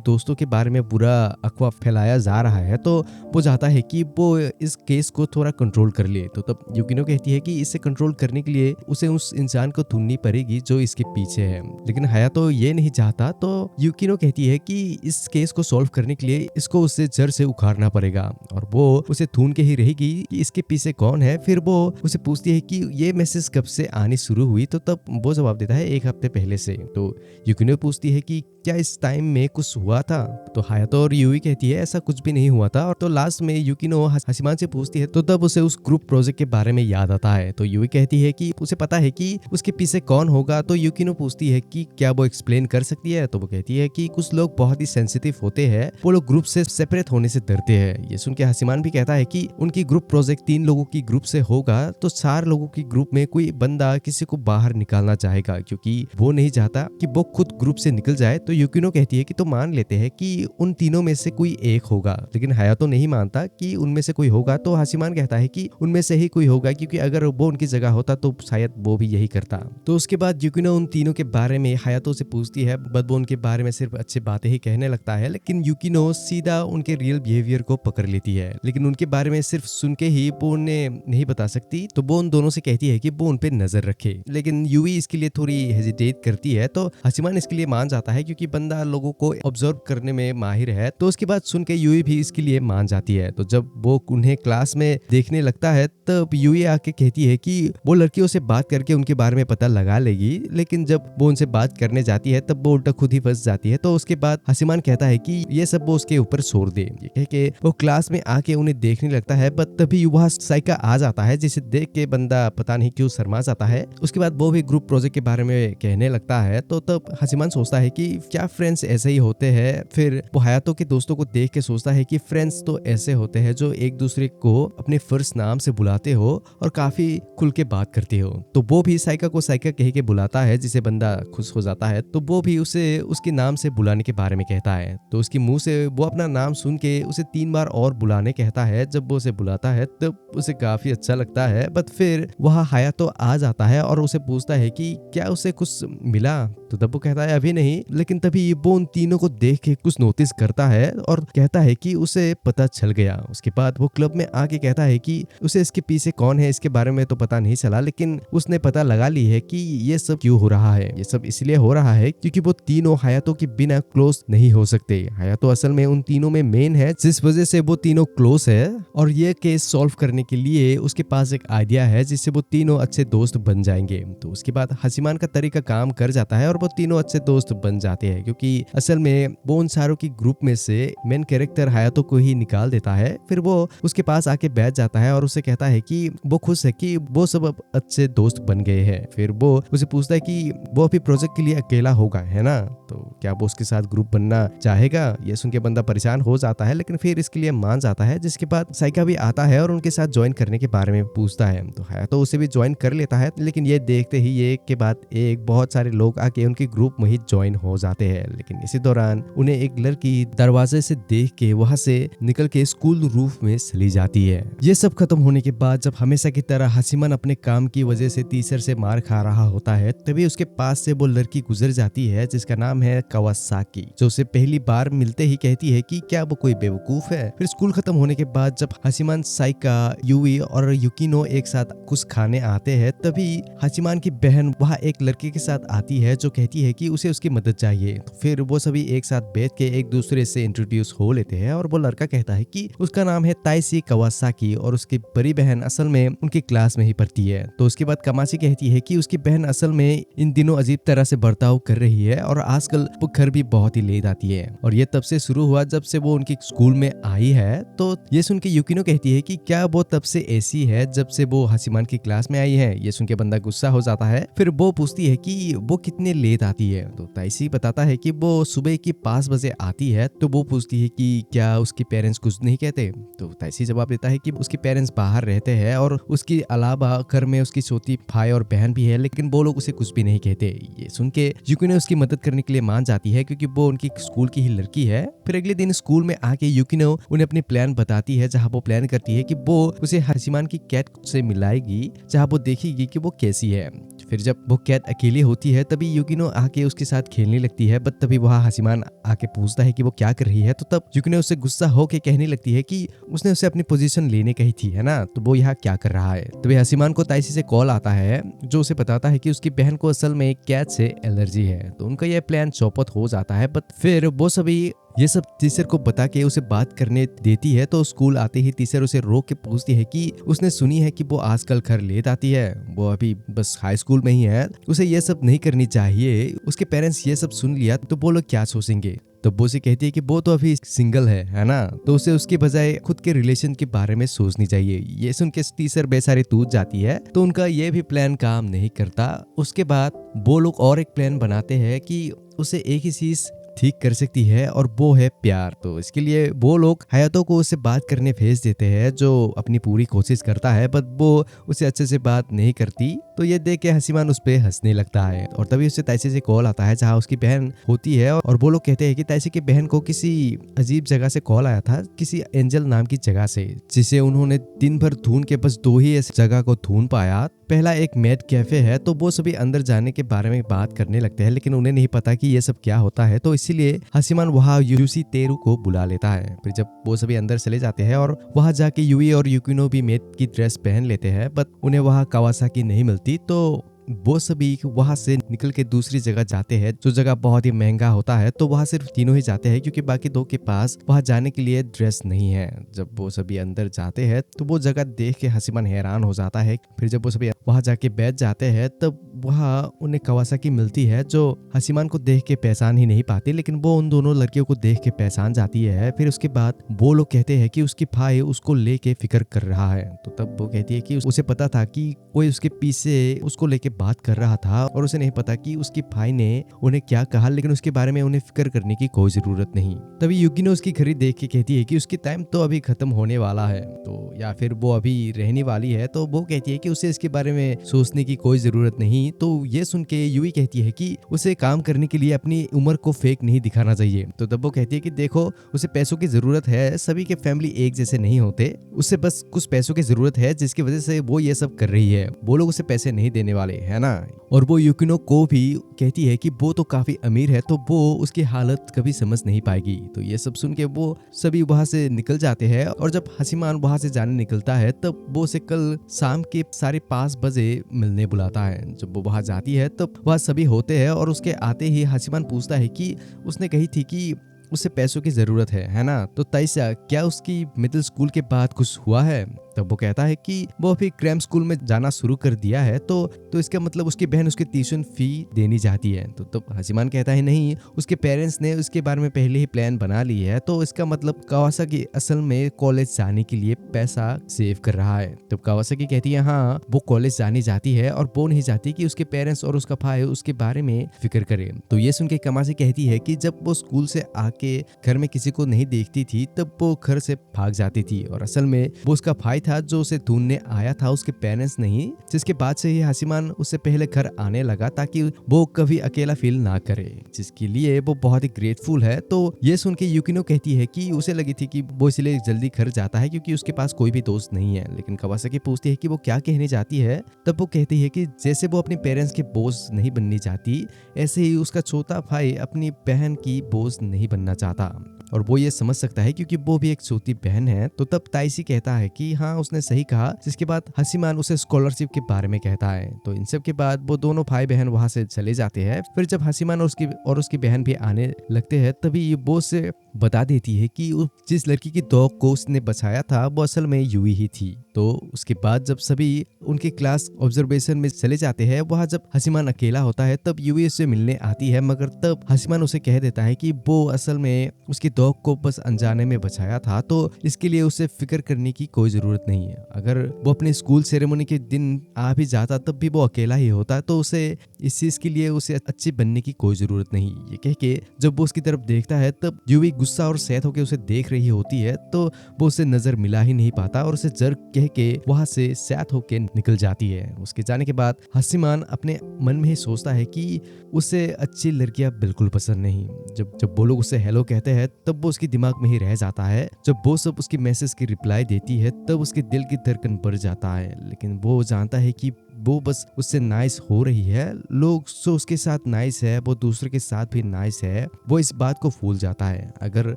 दोस्तों के बारे में बुरा अफवाह फैलाया जा रहा है। तो वो चाहता है कि वो इस केस को थोड़ा कंट्रोल कर ले। तो तब युकिनो कहती है कि इसे कंट्रोल करने के लिए उसे उस इंसान को ढूंढनी पड़ेगी जो इसके पीछे है, लेकिन हया तो ये नहीं चाहता। तो युकिनो कहती है कि इस केस को सॉल्व करने के लिए इसको उससे जड़ से उखाड़ना पड़ेगा और वो उसे ढूंढ के ही रहेगी कि इसके पीछे कौन है। फिर वो उसे पूछती है कि ये मैसेज कब से आनी शुरू हुई। तो तब वो जवाब देता है 1 हफ्ते पहले से। तो युकिनो पूछती है कि क्या इस टाइम में कुछ हुआ था। तो हायातो और यूई कहती है ऐसा कुछ भी नहीं हुआ था। और तो लास्ट में युकिनो हाशिमान से पूछती है तो तब उसे उस ग्रुप प्रोजेक्ट के बारे में याद आता है। तो यूई कहती है कि उसे पता है कि उसके पीछे कौन होगा। तो युकिनो पूछती है कि क्या वो एक्सप्लेन कर सकती है। तो वो कहती है कि कुछ लोग बहुत ही सेंसिटिव होते हैं, वो लोग ग्रुप से सेपरेट होने से डरते हैं। ये सुन के हाशिमान भी कहता है कि उनकी ग्रुप प्रोजेक्ट 3 लोगों की ग्रुप से होगा तो 4 लोगों की ग्रुप में कोई बंदा किसी को बाहर निकालना चाहेगा क्योंकि वो नहीं चाहता कि वो खुद ग्रुप से निकल जाए। तो युकिनो कहती है कि तो मान लेते हैं कि उन तीनों में से कोई एक होगा, लेकिन हयातो नहीं मानता कि उनमें से कोई होगा। तो हाशिमान कहता है कि उनमें से ही कोई होगा क्योंकि अगर वो उनकी जगह होता तो शायद वो भी यही करता। तो उसके बाद युकिनो उन तीनों के बारे में हयातो से पूछती है बट वो उनके बारे में सिर्फ अच्छी बातें ही कहने लगता है। लेकिन युकिनो सीधा उनके रियल बिहेवियर को पकड़ लेती है, लेकिन उनके बारे में सिर्फ सुन के ही वो उन्हें नहीं बता सकती। तो वो उन दोनों से कहती है कि वो उन पे नजर रखे, लेकिन यूवी इसके लिए थोड़ी हेजिटेट करती है। तो हाशिमान इसके लिए मान जाता है क्योंकि बंदा लोगों को ऑब्जर्व करने में माहिर है। तो उसके बाद सुन के यूवी भी इसके लिए मान जाती है। तो जब वो उन्हें क्लास में देखने लगता है तब यूवी आके कहती है कि वो लड़कियों से बात करके उनके बारे में पता लगा लेगी, लेकिन जब वो उनसे बात करने जाती है तब वो उल्टा खुद ही फंस जाती है। तो उसके बाद हाशिमान कहता है कि ये सब वो उसके ऊपर छोड़ दे। ये कह के वो क्लास में आके उन्हें देखने लगता है बट तभी वहाँ साइका आ जाता है जिसे देख के बंदा पता नहीं क्यों शर्मा जाता है। उसके बाद वो भी ग्रुप प्रोजेक्ट के बारे में कहने लगता है। तो तब हाशिमान सोचता है कि क्या फ्रेंड्स ऐसे ही होते हैं। फिर वो हयातो के दोस्तों को देख के सोचता है कि फ्रेंड्स तो ऐसे होते हैं जो एक दूसरे को अपने फर्स्ट नाम से बुलाते हो और काफी खुल के बात करते हो। तो वो भी साइका को साइका कह के बुलाता है जिसे बंदा खुश हो जाता है। तो वो भी उसे उसके नाम से बुलाने के बारे में कहता है। तो उसके मुंह से वो अपना नाम सुन के उसे 3 बार और बुलाने कहता है। जब वो उसे बुलाता है तब उसे काफी काफी अच्छा लगता है। बट फिर वहाँ हायातो आ जाता है और उसे पूछता है कि क्या उसे कुछ मिला, तो तब वो कहता है अभी नहीं। लेकिन तभी वो उन तीनों को देख के कुछ नोटिस करता है और कहता है कि उसे पता चल गया। उसके बाद वो क्लब में आके कहता है कि उसे इसके पीछे कौन है इसके बारे में तो पता नहीं चला, लेकिन उसने पता लगा ली है कि ये सब क्यों हो रहा है। ये सब इसलिए हो रहा है क्योंकि वो तीनों हायातो के बिना क्लोज नहीं हो सकते। हायातो असल में उन तीनों में मेन है, जिस वजह से वो तीनों क्लोज है। और ये केस सॉल्व करने के लिए उसके पास एक आइडिया है जिससे वो तीनों अच्छे दोस्त बन जाएंगे। तो उसके बाद हाशिमान का तरीका काम कर जाता है और वो तीनों अच्छे दोस्त बन जाते हैं, क्योंकि असल में वो उन सारों की ग्रुप में से मेन कैरेक्टर हायातो को ही निकाल देता है। फिर वो उसके पास आके बैठ जाता है और उसे कहता है कि वो खुश है कि वो सब अब अच्छे दोस्त बन गए हैं। फिर वो उसे पूछता है कि वो अभी प्रोजेक्ट के लिए अकेला होगा, है ना, तो क्या वो उसके साथ ग्रुप बनना चाहेगा। ये सुन के बंदा परेशान हो जाता है, लेकिन फिर इसके लिए मान जाता है। जिसके बाद साइका भी आता है और उनके साथ ज्वाइन करने के बारे में पूछता है। तो हायातो उसे भी ज्वाइन कर लेता है, लेकिन ये देखते ही एक के बाद एक बहुत सारे लोग आके उनके ग्रुप में ही ज्वाइन हो जाते हैं। लेकिन इसी दौरान उन्हें एक लड़की दरवाजे से देख के वहां से निकल के स्कूल रूफ में चली जाती है। ये सब खत्म होने के बाद जब हमेशा की तरह हाशिमान अपने काम की वजह से टीचर से मार खा रहा होता है, तभी उसके पास से वो लड़की गुजर जाती है जिसका नाम है कावासाकी, जो उसे पहली बार मिलते ही कहती है कि क्या वो कोई बेवकूफ है। फिर स्कूल खत्म होने के बाद जब हाशिमान, साइका, यूई और युकिनो एक साथ कुछ खाने आते हैं, तभी हाशिमान की बहन वहाँ एक लड़के के साथ आती है जो कहती है कि उसे उसकी मदद चाहिए। तो फिर वो सभी एक साथ बैठ के एक दूसरे से इंट्रोड्यूस हो लेते हैं और वो लड़का कहता है कि उसका नाम है ताइसी कावासाकी और उसकी बड़ी बहन असल में उनकी क्लास में ही पढ़ती है। तो उसके बाद कामाशी कहती है कि उसकी बहन असल में इन दिनों अजीब तरह से बर्ताव कर रही है और आजकल वो घर भी बहुत ही लेट आती है, और ये तब से शुरू हुआ जब से वो उनकी स्कूल में आई है। तो ये सुन के युकिनो कहती है कि क्या वो तब से ऐसी है जब से वो हाशिमान की क्लास में आई है। ये सुन के बंदा गुस्सा हो जाता है। फिर वो पूछती है कि वो कितने लेट आती है। तो ताइसी बताता है कि वो सुबह की 5 बजे आती है। तो वो पूछती है कि क्या उसके पेरेंट्स कुछ नहीं कहते। तो ताइसी जवाब देता है कि उसके पेरेंट्स बाहर रहते हैं और उसके अलावा घर में उसकी छोटी भाई और बहन भी है, लेकिन वो लोग उसे कुछ भी नहीं कहते। ये सुन के युकिनो उसकी मदद करने के लिए मान जाती है क्योंकि वो उनकी स्कूल की ही लड़की है। फिर अगले दिन स्कूल में आके युकिनो उन्हें अपनी प्लान बताती है, जहाँ वो प्लान करती है कि वो उसे हाशिमान की कैट से मिलाएगी, जहाँ वो देखेगी कि वो कैसी है। फिर जब वो कैट अकेली होती है तभी युकिनो आके उसके साथ खेलने लगती है। बट तभी वहाँ हाशिमान आके पूछता है कि वो क्या कर रही है। तो तब युकिनो उससे गुस्सा होके कहने लगती है कि उसने उसे अपनी पोजीशन लेने कही थी, है ना, तो वो यहाँ क्या कर रहा है। तभी हाशिमान को ताइसी से कॉल आता है जो उसे बताता है कि उसकी बहन को असल में कैट से एलर्जी है। तो उनका यह प्लान चौपट हो जाता है। बट फिर वो सभी ये सब टीचर को बता के उसे बात करने देती है। तो स्कूल आते ही टीचर उसे रोक के पूछती है कि उसने सुनी है कि वो आजकल घर लेट आती है, वो अभी बस हाई स्कूल में ही है, उसे ये सब नहीं करनी चाहिए। उसके पेरेंट्स ये सब सुन लिया तो वो लोग क्या सोचेंगे। तो वो उसे कहती है कि वो तो अभी सिंगल है ना, तो उसे उसके बजाय खुद के रिलेशन के बारे में सोचनी चाहिए। ये सुन के टीचर बेचारी टूट जाती है। तो उनका ये भी प्लान काम नहीं करता। उसके बाद वो लोग और एक प्लान बनाते हैं कि उसे एक ही चीज ठीक कर सकती है और वो है प्यार। तो इसके लिए वो लोग हायातो को उससे बात करने भेज देते हैं, जो अपनी पूरी कोशिश करता है, बट वो उसे अच्छे से बात नहीं करती। तो ये देख के हाशिमान उस पे हंसने लगता है और तभी उसे ताइसी से कॉल आता है जहाँ उसकी बहन होती है। और वो लोग कहते हैं कि ताइसी की बहन को किसी अजीब जगह से कॉल आया था, किसी एंजल नाम की जगह से, जिसे उन्होंने दिन भर ढूंढ के बस 2 ही इस जगह को ढूंढ पाया। पहला एक मेड कैफे है। तो वो सभी अंदर जाने के बारे में बात करने लगते हैं, लेकिन उन्हें नहीं पता कि ये सब क्या होता है। तो इसीलिए हाशिमान वहाँ यूसी तेरू को बुला लेता है। फिर जब वो सभी अंदर चले जाते हैं और वहाँ जाके यूई और युकिनो भी मेड की ड्रेस पहन लेते हैं, बट उन्हें वहाँ कावासाकी नहीं मिलती। तो वो सभी वहां से निकल के दूसरी जगह जाते हैं, जो जगह बहुत ही महंगा होता है। तो वहां सिर्फ तीनों ही जाते हैं क्योंकि बाकी 2 के पास वहां जाने के लिए ड्रेस नहीं है। जब वो सभी अंदर जाते हैं तो वो जगह देख के हाशिमान हैरान हो जाता है। फिर जब वो सभी वहां जाके बैठ जाते हैं तब वहां उन्हें कावासाकी मिलती है, जो हाशिमान को देख के पहचान ही नहीं पाती, लेकिन वो उन दोनों लड़कियों को देख के पहचान जाती है। फिर उसके बाद वो लोग कहते हैं कि उसकी भाई उसको लेके फिक्र कर रहा है। तो तब वो कहती है कि उसे पता था कि कोई उसके पीछे उसको लेके बात कर रहा था और उसे नहीं पता कि उसके भाई ने उन्हें क्या कहा, लेकिन उसके बारे में उन्हें फिक्र करने की कोई जरूरत नहीं। तभी युकिनो उसकी घड़ी देख के कहती है कि उसकी टाइम तो अभी खत्म होने वाला है, तो या फिर वो अभी रहने वाली है, तो वो कहती है कि उसे इसके बारे में सोचने की कोई जरूरत नहीं। तो ये सुन के यूई कहती है कि उसे काम करने के लिए अपनी उम्र को फेक नहीं दिखाना चाहिए। तो तब वो कहती है कि देखो, उसे पैसों की जरूरत है, सभी के फैमिली एक जैसे नहीं होते, उसे बस कुछ पैसों की जरूरत है जिसकी वजह से वो ये सब कर रही है, वो लोग उसे पैसे नहीं देने वाले, है ना। और वो युकिनो को भी कहती है कि वो तो काफी अमीर है, तो वो उसकी हालत कभी समझ नहीं पाएगी। तो ये सब सुन के वो सभी वहां से निकल जाते हैं और जब हसीमान वहां से जाने निकलता है तब वो उसे कल शाम के 5:30 मिलने बुलाता है। जब वो वहां जाती है तब वह सभी होते हैं और उसके आते ही हसीमान पूछता है कि उसने कही थी कि उसे पैसों की जरूरत है ना। तो ताइसा, क्या उसकी मिडिल स्कूल के बाद कुछ हुआ है? तब वो कहता है कि वो अभी क्रैम स्कूल में जाना शुरू कर दिया है, तो इसका मतलब उसकी बहन उसकी ट्यूशन फी देनी चाहती है। तो तब हसीमान कहता है नहीं, उसके पेरेंट्स ने उसके बारे में पहले ही प्लान बना ली है, तो इसका मतलब कावासाकी असल में कॉलेज जाने के लिए पैसा सेव कर रहा है। तब कावासाकी कहती है हाँ, वो कॉलेज जाने जाती है और वो नहीं चाहती कि उसके पेरेंट्स और उसका भाई उसके बारे में फिक्र करे। तो ये सुन के कावासाकी कहती है कि जब वो स्कूल से आके घर में किसी को नहीं देखती थी तब वो घर से भाग जाती थी, और असल में वो उसका भाई था जो उसे ढूंढने आया था, उसके पेरेंट्स नहीं। जिसके बाद से ही हसीमान उससे पहले घर आने लगा ताकि वो कभी अकेला फील ना करे, जिसके लिए वो बहुत ही ग्रेटफुल है। तो ये सुन के युकिनो कहती है कि उसे लगी थी कि वो इसलिए जल्दी घर जाता है क्योंकि उसके पास कोई भी दोस्त नहीं है। लेकिन कावासाकी पूछती है कि वो क्या कहने जाती है। तब वो कहती है कि जैसे वो अपने पेरेंट्स के बोझ नहीं बननी चाहती, ऐसे ही उसका छोटा भाई अपनी बहन की बोझ नहीं बनना चाहता, और वो ये समझ सकता है क्योंकि वो भी एक छोटी बहन है। तो तब ताइसी कहता है कि हाँ, उसने सही कहा। जिसके बाद हसीमान उसे स्कॉलरशिप के बारे में कहता है। तो इन सब के बाद वो दोनों भाई बहन वहां से चले जाते हैं। फिर जब हसीमान और उसकी बहन भी आने लगते हैं तभी वो उसे बता देती है कि जिस लड़की की डॉग को उसने बचाया था वो असल में यूई ही थी। तो उसके बाद जब सभी उनके क्लास ऑब्जर्वेशन में चले जाते हैं, वहाँ जब हसीमान अकेला होता है तब यूई उससे मिलने आती है, मगर तब हसीमान उसे कह देता है कि वो असल में उसकी डॉग को बस अनजाने में बचाया था, तो इसके लिए उसे फिक्र करने की कोई जरूरत नहीं है। अगर वो अपने स्कूल सेरेमनी के दिन आ भी जाता तब भी वो अकेला ही होता, तो उसे इस चीज के लिए उसे अच्छी बनने की कोई जरूरत नहीं। ये कह के जब वो उसकी तरफ देखता है तब यूई गुस्सा और सैद होकर उसे देख रही होती है, तो वो उसे नजर मिला ही नहीं पाता और उसे जर्क कह के वहां से सैद होकर निकल जाती है। उसके जाने के बाद हसीमान अपने मन में ही सोचता है कि उसे अच्छी लड़कियां बिल्कुल पसंद नहीं। जब वो लोग उसे हेलो कहते हैं तब वो उसके दिमाग में ही रह जाता है। जब वो सब उसकी मैसेज की रिप्लाई देती है तब उसके दिल की धड़कन बढ़ जाता है, लेकिन वो जानता है कि वो बस उससे नाइस हो रही है। लोग जो उसके साथ नाइस है वो दूसरे के साथ भी नाइस है, वो इस बात को भूल जाता है। अगर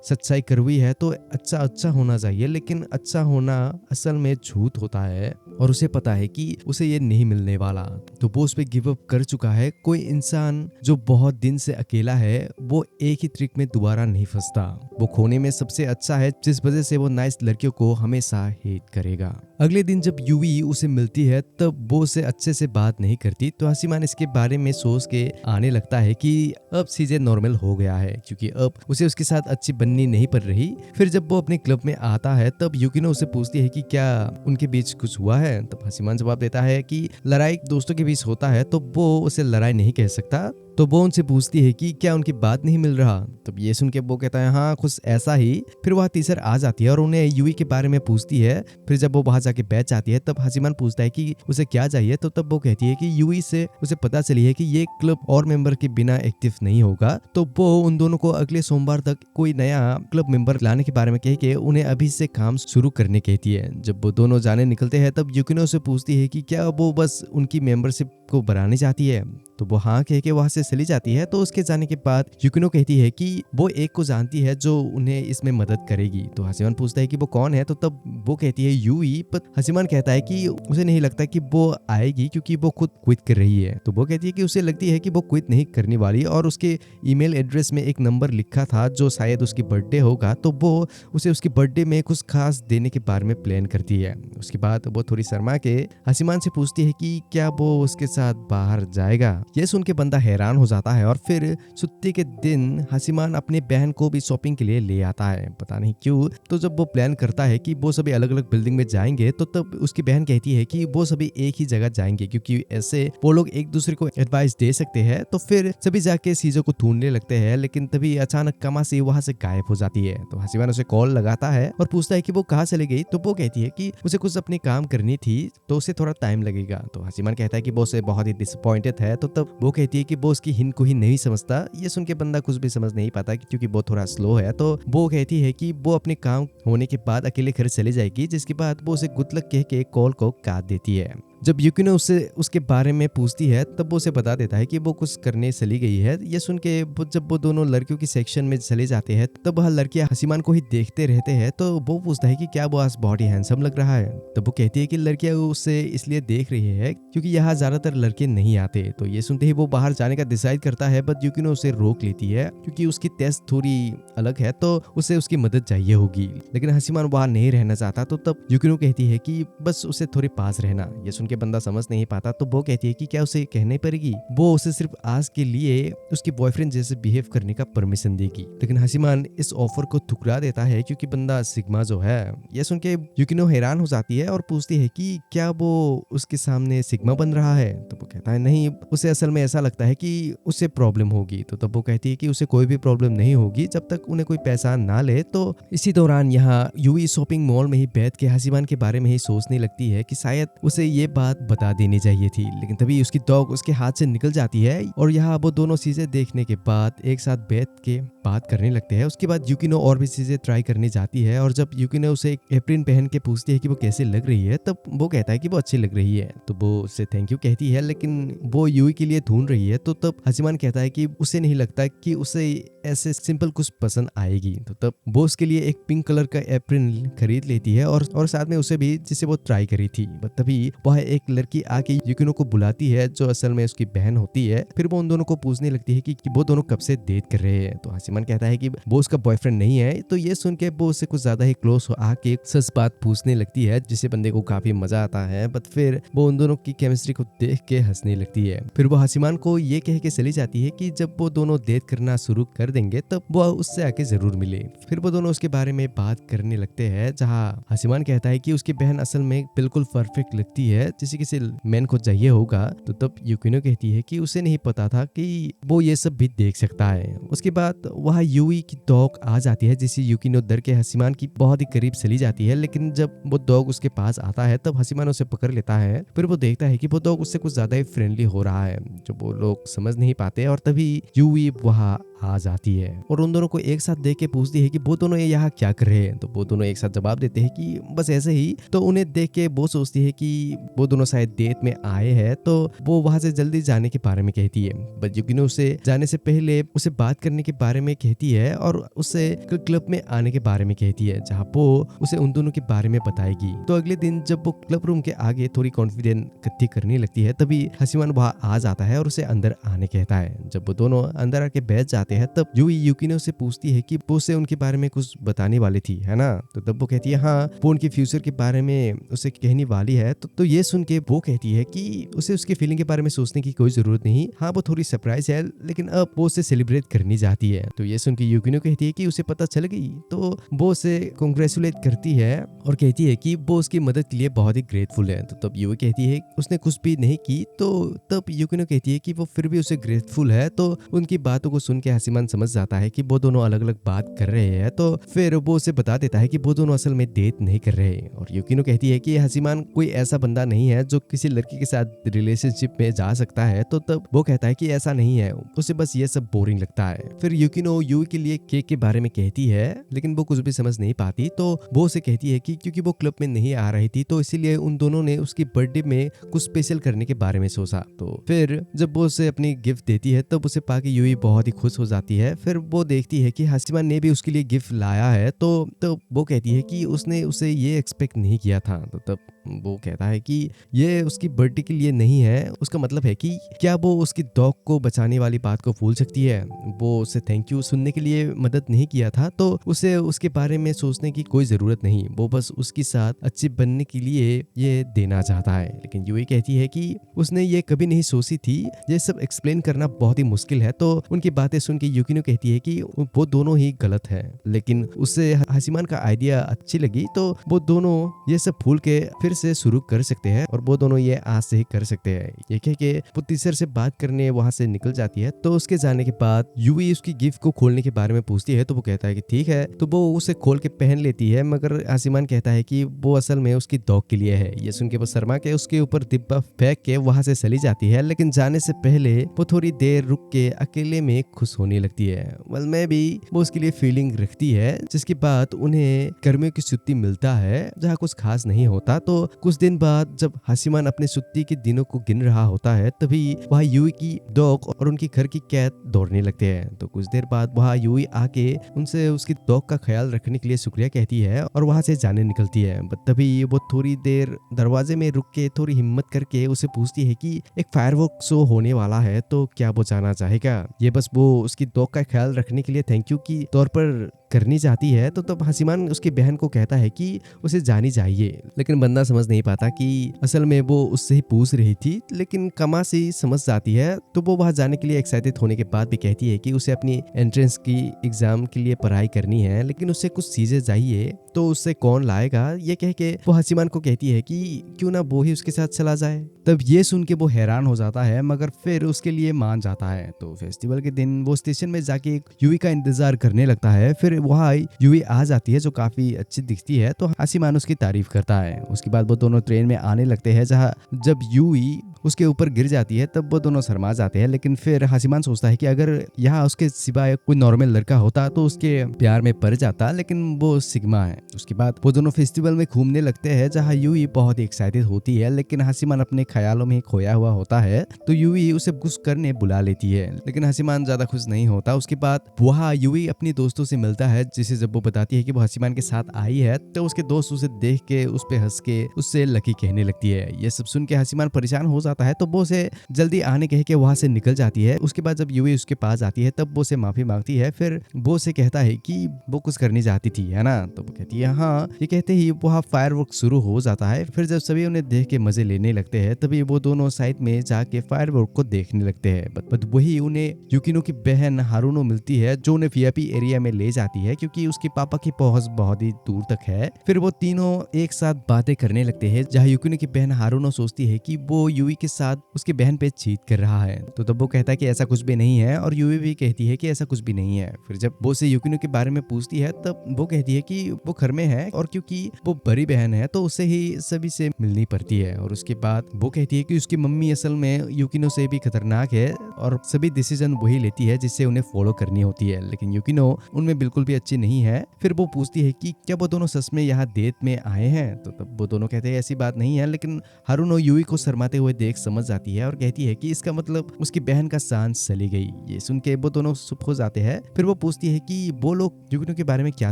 सच्चाई कड़वी है तो अच्छा होना चाहिए, लेकिन अच्छा होना असल में झूठ होता है और उसे पता है कि उसे ये नहीं मिलने वाला। तो वो उस पे गिव अप कर चुका है। कोई इंसान जो बहुत दिन से अकेला है वो एक ही ट्रिक में दोबारा नहीं फंसता। वो खोने में सबसे अच्छा है, जिस वजह से वो नाइस लड़कियों को हमेशा हेट करेगा। अगले दिन जब यूवी उसे मिलती है तब वो उसे अच्छे से बात नहीं करती, तो हसीमान इसके बारे में सोच के आने लगता है कि अब चीजें नॉर्मल हो गया है क्योंकि अब उसे उसके साथ अच्छी बननी नहीं पड़ रही। फिर जब वो अपने क्लब में आता है तब युकिनो उसे पूछती है कि क्या उनके बीच कुछ हुआ है। तब हसीमान जवाब देता है कि लड़ाई दोस्तों के बीच होता है, तो वो उसे लड़ाई नहीं कह सकता। तो वो उनसे पूछती है कि क्या उनकी बात नहीं मिल रहा। तब ये सुन के वो कहता है हाँ, कुछ ऐसा ही। फिर वह टीचर आ जाती है और उन्हें यूई के बारे में पूछती है। फिर जब वो वहां जाके बैठ जाती है तब हसीमान पूछता है कि उसे क्या चाहिए। तो तब वो कहती है कि यूई से उसे पता चली है कि ये क्लब और मेंबर के बिना एक्टिव नहीं होगा, तो वो उन दोनों को अगले सोमवार तक कोई नया क्लब मेंबर लाने के बारे में कह के उन्हें अभी से काम शुरू करने कहती है। जब वो दोनों जाने निकलते हैं तब युकिनो से पूछती है कि क्या वो बस उनकी मेंबरशिप को बढ़ाने चाहती है। तो वो हाँ कह के वहां से चली जाती है। तो उसके जाने के बाद युकिनो कहती है कि वो एक को जानती है जो उन्हें इसमें मदद करेगी। तो हसीमान पूछता है कि वो कौन है। तो तब वो कहती है यूई, पर हसीमान कहता है कि उसे नहीं लगता कि वो आएगी क्योंकि वो खुद क्विट कर रही है। तो वो कहती है कि उसे लगती है कि वो क्विट नहीं करने वाली, और उसके ईमेल एड्रेस में एक नंबर लिखा था जो शायद उसकी बर्थडे होगा, तो वो उसे उसकी बर्थडे में कुछ खास देने के बारे में प्लान करती है। उसके बाद वो थोड़ी शर्मा के हसीमान से पूछती है कि क्या वो उसके साथ बाहर जाएगा। ये सुन के बंदा हैरान हो जाता है और फिर छुट्टी के दिन हसीमान अपने बहन को भी शॉपिंग के लिए ले आता है, पता नहीं क्यों। तो जब वो प्लान करता है कि वो सभी अलग अलग बिल्डिंग में जाएंगे तो तब उसकी बहन कहती है कि वो सभी एक ही जगह जगह जाएंगे, क्योंकि ऐसे वो लोग एक दूसरे को एडवाइस दे सकते हैं। तो फिर सभी जाके चीजों को ढूंढने लगते हैं, लेकिन तभी अचानक कमासी वहां से गायब हो जाती है। तो हसीमान उसे कॉल लगाता है और पूछता है कि वो कहाँ चली गई। तो वो कहती है कि उसे कुछ अपनी काम करनी थी, तो उसे थोड़ा टाइम लगेगा। तो हसीमान कहता है कि वो उसे बहुत ही डिसअपॉइंटेड है। तो तब वो कहती है कि वो उसकी हिंट को ही नहीं समझता। ये सुन के बंदा कुछ भी समझ नहीं पाता क्योंकि वो थोड़ा स्लो है। तो वो कहती है कि वो अपने काम होने के बाद अकेले घर चली जाएगी, जिसके बाद वो उसे गुड लक कह के कॉल को काट देती है। जब युकिनो उससे उसके बारे में पूछती है तब वो उसे बता देता है कि वो कुछ करने चली गई है। ये सुन के जब वो दोनों लड़कियों की सेक्शन में चले जाते हैं तब वह लड़कियां हसीमान को ही देखते रहते हैं। तो वो पूछता है कि क्या वो आज बहुत ही हैंडसम लग रहा है। तब वो कहती है कि लड़कियां उसे इसलिए देख रही है क्योंकि यहाँ ज्यादातर लड़के नहीं आते। तो ये सुनते ही वो बाहर जाने का डिसाइड करता है, बट युकिनो उसे रोक लेती है क्योंकि उसकी टेस्ट थोड़ी अलग है, तो उसे उसकी मदद चाहिए होगी। लेकिन हसीमान वहां नहीं रहना चाहता। तो तब युकिनो कहती है कि बस उसे थोड़े पास रहना। ये सुन के बंदा समझ नहीं पाता। तो वो कहती है कि क्या उसे कहनी पड़ेगी, वो उसे सिर्फ आज के लिए उसके बॉयफ्रेंड जैसे बिहेव करने का परमिशन देगी। लेकिन हसीमान इस ऑफर को ठुकरा देता है क्योंकि बंदा सिग्मा जो है। ये सुन के युकिनो हैरान हो जाती है और पूछती है कि क्या वो उसके सामने सिग्मा बन रहा है। तो वो कहता है नहीं, उसे असल में ऐसा लगता है कि उसे प्रॉब्लम होगी। तो तब वो कहती है कि उसे कोई भी प्रॉब्लम नहीं होगी जब तक उन्हें कोई पैसा ना ले। तो इसी दौरान यहाँ यूई शॉपिंग मॉल में ही बैठ के हसीमान के बारे में ही सोचने लगती है कि शायद उसे ये बात बता देनी चाहिए थी। लेकिन तभी उसकी डॉग उसके हाथ से निकल जाती है और यहाँ वो दोनों चीजें देखने के बाद एक साथ बैठ के बात करने लगते हैं। उसके बाद युकिनो और भी चीजें ट्राई करने जाती है और जब युकिनो उसे एक एप्रिन पहन के पूछती है कि वो कैसे लग रही है, तब वो कहता है कि वो अच्छी लग रही है। तो वो उससे थैंक यू कहती है, लेकिन वो यूई के लिए ढूंढ रही है। तो तब हसीमान कहता है कि उसे नहीं लगता कि उसे ऐसे सिंपल कुछ पसंद आएगी। तो तब वो उसके लिए एक पिंक कलर का एप्रिन खरीद लेती है और साथ में उसे भी, जिसे वो ट्राई करी थी। तभी वह एक लड़की आके युकिनो को बुलाती है जो असल में उसकी बहन होती है। फिर वो उन दोनों को पूछने लगती है कि वो दोनों कब से डेट कर रहे हैं। तो हसीमान कहता है कि वो उसका बॉयफ्रेंड नहीं है। तो ये सुन के वो उससे कुछ ज्यादा ही क्लोज हो आके सच बात पूछने लगती है, जिससे बंदे को काफी मजा आता है। बट फिर वो उन दोनों की केमिस्ट्री को देख के हंसने लगती है। फिर वो हसीमान को ये कह के चली जाती है कि जब वो दोनों डेट करना शुरू कर देंगे तब वो उससे आके जरूर मिले। फिर वो दोनों उसके बारे में बात करने लगते हैं, जहाँ हसीमान कहता है कि उसकी बहन असल में बिल्कुल परफेक्ट लगती है, जिसे किसी मैन को चाहिए होगा। तो तब युकिनो कहती है कि उसे नहीं पता था कि वो ये सब भी देख सकता है। उसके बाद वहाँ यूई की डॉग आ जाती है, जिसे युकिनो डर के हसीमान की बहुत ही करीब चली जाती है। लेकिन जब वो डॉग उसके पास आता है तब हसीमान उसे पकड़ लेता है। फिर वो देखता है कि वो डॉग उससे कुछ ज्यादा ही फ्रेंडली हो रहा है, जो वो लोग समझ नहीं पाते। और तभी यूई वहाँ आ जाती है और उन दोनों को एक साथ देख के पूछती है कि वो दोनों ये यहाँ क्या कर रहे हैं। तो वो दोनों एक साथ जवाब देते हैं कि बस ऐसे ही। तो उन्हें देख के वो सोचती है कि वो दोनों शायद डेट में आए हैं, तो वो वहां से जल्दी जाने के बारे में कहती है। बट युकिनो उसे जाने से पहले उसे बात करने के बारे में कहती है और उससे क्लब में आने के बारे में कहती है, जहाँ वो उसे उन दोनों के बारे में बताएगी। तो अगले दिन जब वो क्लब रूम के आगे थोड़ी कॉन्फिडेंस इकट्ठी करने लगती है तभी हसीमान वहाँ आ जाता है और उसे अंदर आने कहता है। जब वो दोनों अंदर आके बैठ जाते हैं तब यूई युकिनो से पूछती है कि वो उसे उनके बारे में कुछ बताने वाली थी, है ना। तो तब वो कहती है हाँ, वो उनके फ्यूचर के बारे में उसे कहने वाली है। तो ये सुन के वो कहती है कि उसे उसके फीलिंग के बारे में सोचने की कोई जरूरत नहीं। हाँ, वो थोड़ी सरप्राइज है, लेकिन अब वो उसे सेलिब्रेट करनी चाहती है। तो ये सुन के युकिनो कहती है कि उसे पता चल गई। तो वो उसे कांग्रेचुलेट करती है और कहती है कि वो उसकी मदद के लिए बहुत ही ग्रेटफुल है। तो तब यूई कहती है उसने कुछ भी नहीं की। तो तब युकिनो कहती है कि वो फिर भी उसे ग्रेटफुल है। तो उनकी बातों को सुन के हसीमान समझ जाता है कि वो दोनों अलग अलग बात कर रहे हैं। तो फिर वो उसे बता देता है कि वो दोनों असल में डेट नहीं कर रहे। और युकिनो कहती है कि हसीमान कोई ऐसा बंदा नहीं है जो किसी लड़की के साथ रिलेशनशिप में जा सकता है। तो तब वो कहता है कि ऐसा नहीं है, उसे बस ये सब बोरिंग लगता है। फिर युकिनो यूई के लिए केक के बारे में कहती है, लेकिन वो कुछ भी समझ नहीं पाती। तो वो उसे कहती है कि क्योंकि वो क्लब में नहीं आ रही थी तो इसीलिए उन दोनों ने उसकी बर्थडे में कुछ स्पेशल करने के बारे में सोचा। तो फिर जब वो उसे अपनी गिफ्ट देती है तब उसे पाके यूई बहुत ही खुश हो जाती है। फिर वो देखती है कि हसीमान ने भी उसके लिए गिफ्ट लाया है। तो वो कहती है कि उसने उसे ये एक्सपेक्ट नहीं किया था। तो तब वो कहता है कि ये उसकी बर्थडे के लिए नहीं है। उसका मतलब है कि क्या वो उसकी डॉग को बचाने वाली बात को भूल सकती है। वो उसे थैंक यू सुनने के लिए मदद नहीं किया था, तो उसे उसके बारे में सोचने की कोई जरूरत नहीं। वो बस उसके साथ अच्छी बनने के लिए ये देना चाहता है। लेकिन यूई कहती है कि उसने ये कभी नहीं सोची थी। ये सब एक्सप्लेन करना बहुत ही मुश्किल है। तो उनकी बातें सुन के युकिनो कहती है कि वो दोनों ही गलत है, लेकिन उससे हसीमान का आइडिया अच्छी लगी। तो वो दोनों ये सब भूल के फिर फिर से शुरू कर सकते हैं और वो दोनों ये आज से ही कर सकते हैं। ये कह के वो टीचर से बात करने वहां से निकल जाती है। तो उसके जाने के बाद यूवी उसकी गिफ्ट को खोलने के बारे में पूछती है तो वो कहता है कि ठीक है। तो वो उसे खोल के पहन लेती है, मगर आसिमान कहता है कि वो असल में उसकी डॉग के लिए है। ये सुन के वो शर्मा के उसके ऊपर डिब्बा फेंक के वहां से चली जाती है, लेकिन जाने से पहले वो थोड़ी देर रुक के अकेले में खुश होने लगती है। वेल में भी वो उसके लिए फीलिंग रखती है, जिसके बाद उन्हें गर्मियों की छुट्टी मिलता है जहाँ कुछ खास नहीं होता। तो कुछ दिन बाद जब हासिमान अपने छुट्टी के दिनों को गिन रहा होता है, तभी वहाँ यूई की डॉग और उनकी घर की कैट दौड़ने लगते हैं। तो कुछ देर बाद वहाँ यूई आके उनसे उसकी डॉग का ख्याल रखने के लिए शुक्रिया कहती है और वहाँ से जाने निकलती है। बट तभी वो थोड़ी देर दरवाजे में रुक के थोड़ी हिम्मत करके उसे पूछती है कि एक फायरवर्क शो होने वाला है, तो क्या वो जाना चाहेगा। ये बस वो उसकी डॉग का ख्याल रखने के लिए थैंक यू की तौर पर करनी चाहती है। तो तब हासिमान उसकी बहन को कहता है कि उसे जानी चाहिए, लेकिन बंदा समझ नहीं पाता कि असल में वो उससे ही पूछ रही थी, लेकिन कमा से समझ जाती है। तो वो वहां जाने के लिए एक्साइटेड होने के बाद भी कहती है कि उसे अपनी एंट्रेंस की एग्जाम के लिए पढ़ाई करनी है, लेकिन उससे कुछ चीजें चाहिए, तो उससे कौन लाएगा। ये कह के वो हासिमान को कहती है कि क्यों ना वो ही उसके साथ चला जाए। तब ये सुन के वो हैरान हो जाता है, मगर फिर उसके लिए मान जाता है। तो फेस्टिवल के दिन वो स्टेशन में जाके यूवी का इंतजार करने लगता है। फिर वहाँ यूवी आ जाती है जो काफी अच्छी दिखती है, तो हासिमान उसकी तारीफ करता है। उसके बाद वो दोनों ट्रेन में आने लगते हैं, जहाँ जब यूवी उसके ऊपर गिर जाती है तब वो दोनों शर्मा जाते हैं। लेकिन फिर हासिमान सोचता है कि अगर यहाँ उसके सिवाय कोई नॉर्मल लड़का होता तो उसके प्यार में पड़ जाता, लेकिन वो सिग्मा है। उसके बाद वो दोनों फेस्टिवल में घूमने लगते हैं, जहाँ यूवी बहुत ही एक्साइटेड होती है, लेकिन हासिमान अपने ख्यालों में खोया हुआ होता है। तो यूवी उसे कुछ करने बुला लेती है, लेकिन हासिमान ज्यादा खुश नहीं होता। उसके बाद वहाँ यूवी अपनी दोस्तों से मिलता है, जिसे जब वो बताती है कि वो हासिमान के साथ आई है, तो उसके दोस्त उसे देख के उस पे हंस के उससे लकी कहने लगती है। ये सब सुन के हासिमान परेशान हो जाता है, तो वो उसे जल्दी आने कह के वहां से निकल जाती है। उसके बाद जब यूवी उसके पास आती है तब वो उसे माफी मांगती है। फिर वो उसे कहता है कि वो कुछ करनी चाहती थी, है ना। तो वो कहती है हाँ। ये कहते ही वहाँ फायरवर्क शुरू हो जाता है। फिर जब सभी उन्हें देख के मजे लेने लगते हैं, तभी वो दोनों साइड में जाके फायरवर्क को देखने लगते हैं। बट वही उन्हें युकिनो की बहन हारुनो मिलती है, जो उन्हें वीआईपी एरिया में ले जाती है, क्योंकि उसके पापा की पहुंच बहुत ही दूर तक है। फिर वो तीनों एक साथ बातें करने लगते हैं, जहाँ युकिनो की बहन हारुनो सोचती है कि वो यूवी के साथ उसकी बहन पे चीट कर रहा है। तो तब वो कहता है कि ऐसा कुछ भी नहीं है, और यूवी भी कहती है कि ऐसा कुछ भी नहीं है। फिर जब वो उसे युकिनो के बारे में पूछती है, तब वो कहती है कि वो घर में है, और क्योंकि वो बड़ी बहन है तो उसे ही सभी से मिलनी पड़ती है। और उसके बाद वो कहती है कि उसकी मम्मी असल में युकिनो से भी खतरनाक है, और सभी डिसीजन वही लेती है जिससे उन्हें फॉलो करनी होती है, लेकिन युकिनो उनमें बिल्कुल भी अच्छी नहीं है। फिर वो पूछती है कि क्या वो दोनों सच में यहाँ डेट में आए हैं। तो तब वो दोनों कहते हैं ऐसी बात नहीं है, लेकिन हारुनो यूवी को शर्माते हुए देख समझ जाती है और कहती है कि इसका मतलब उसकी बहन का सांस चली गई। ये सुन के वो दोनों चुप हो जाते हैं। फिर वो पूछती है कि वो लोग युकिनो के बारे में क्या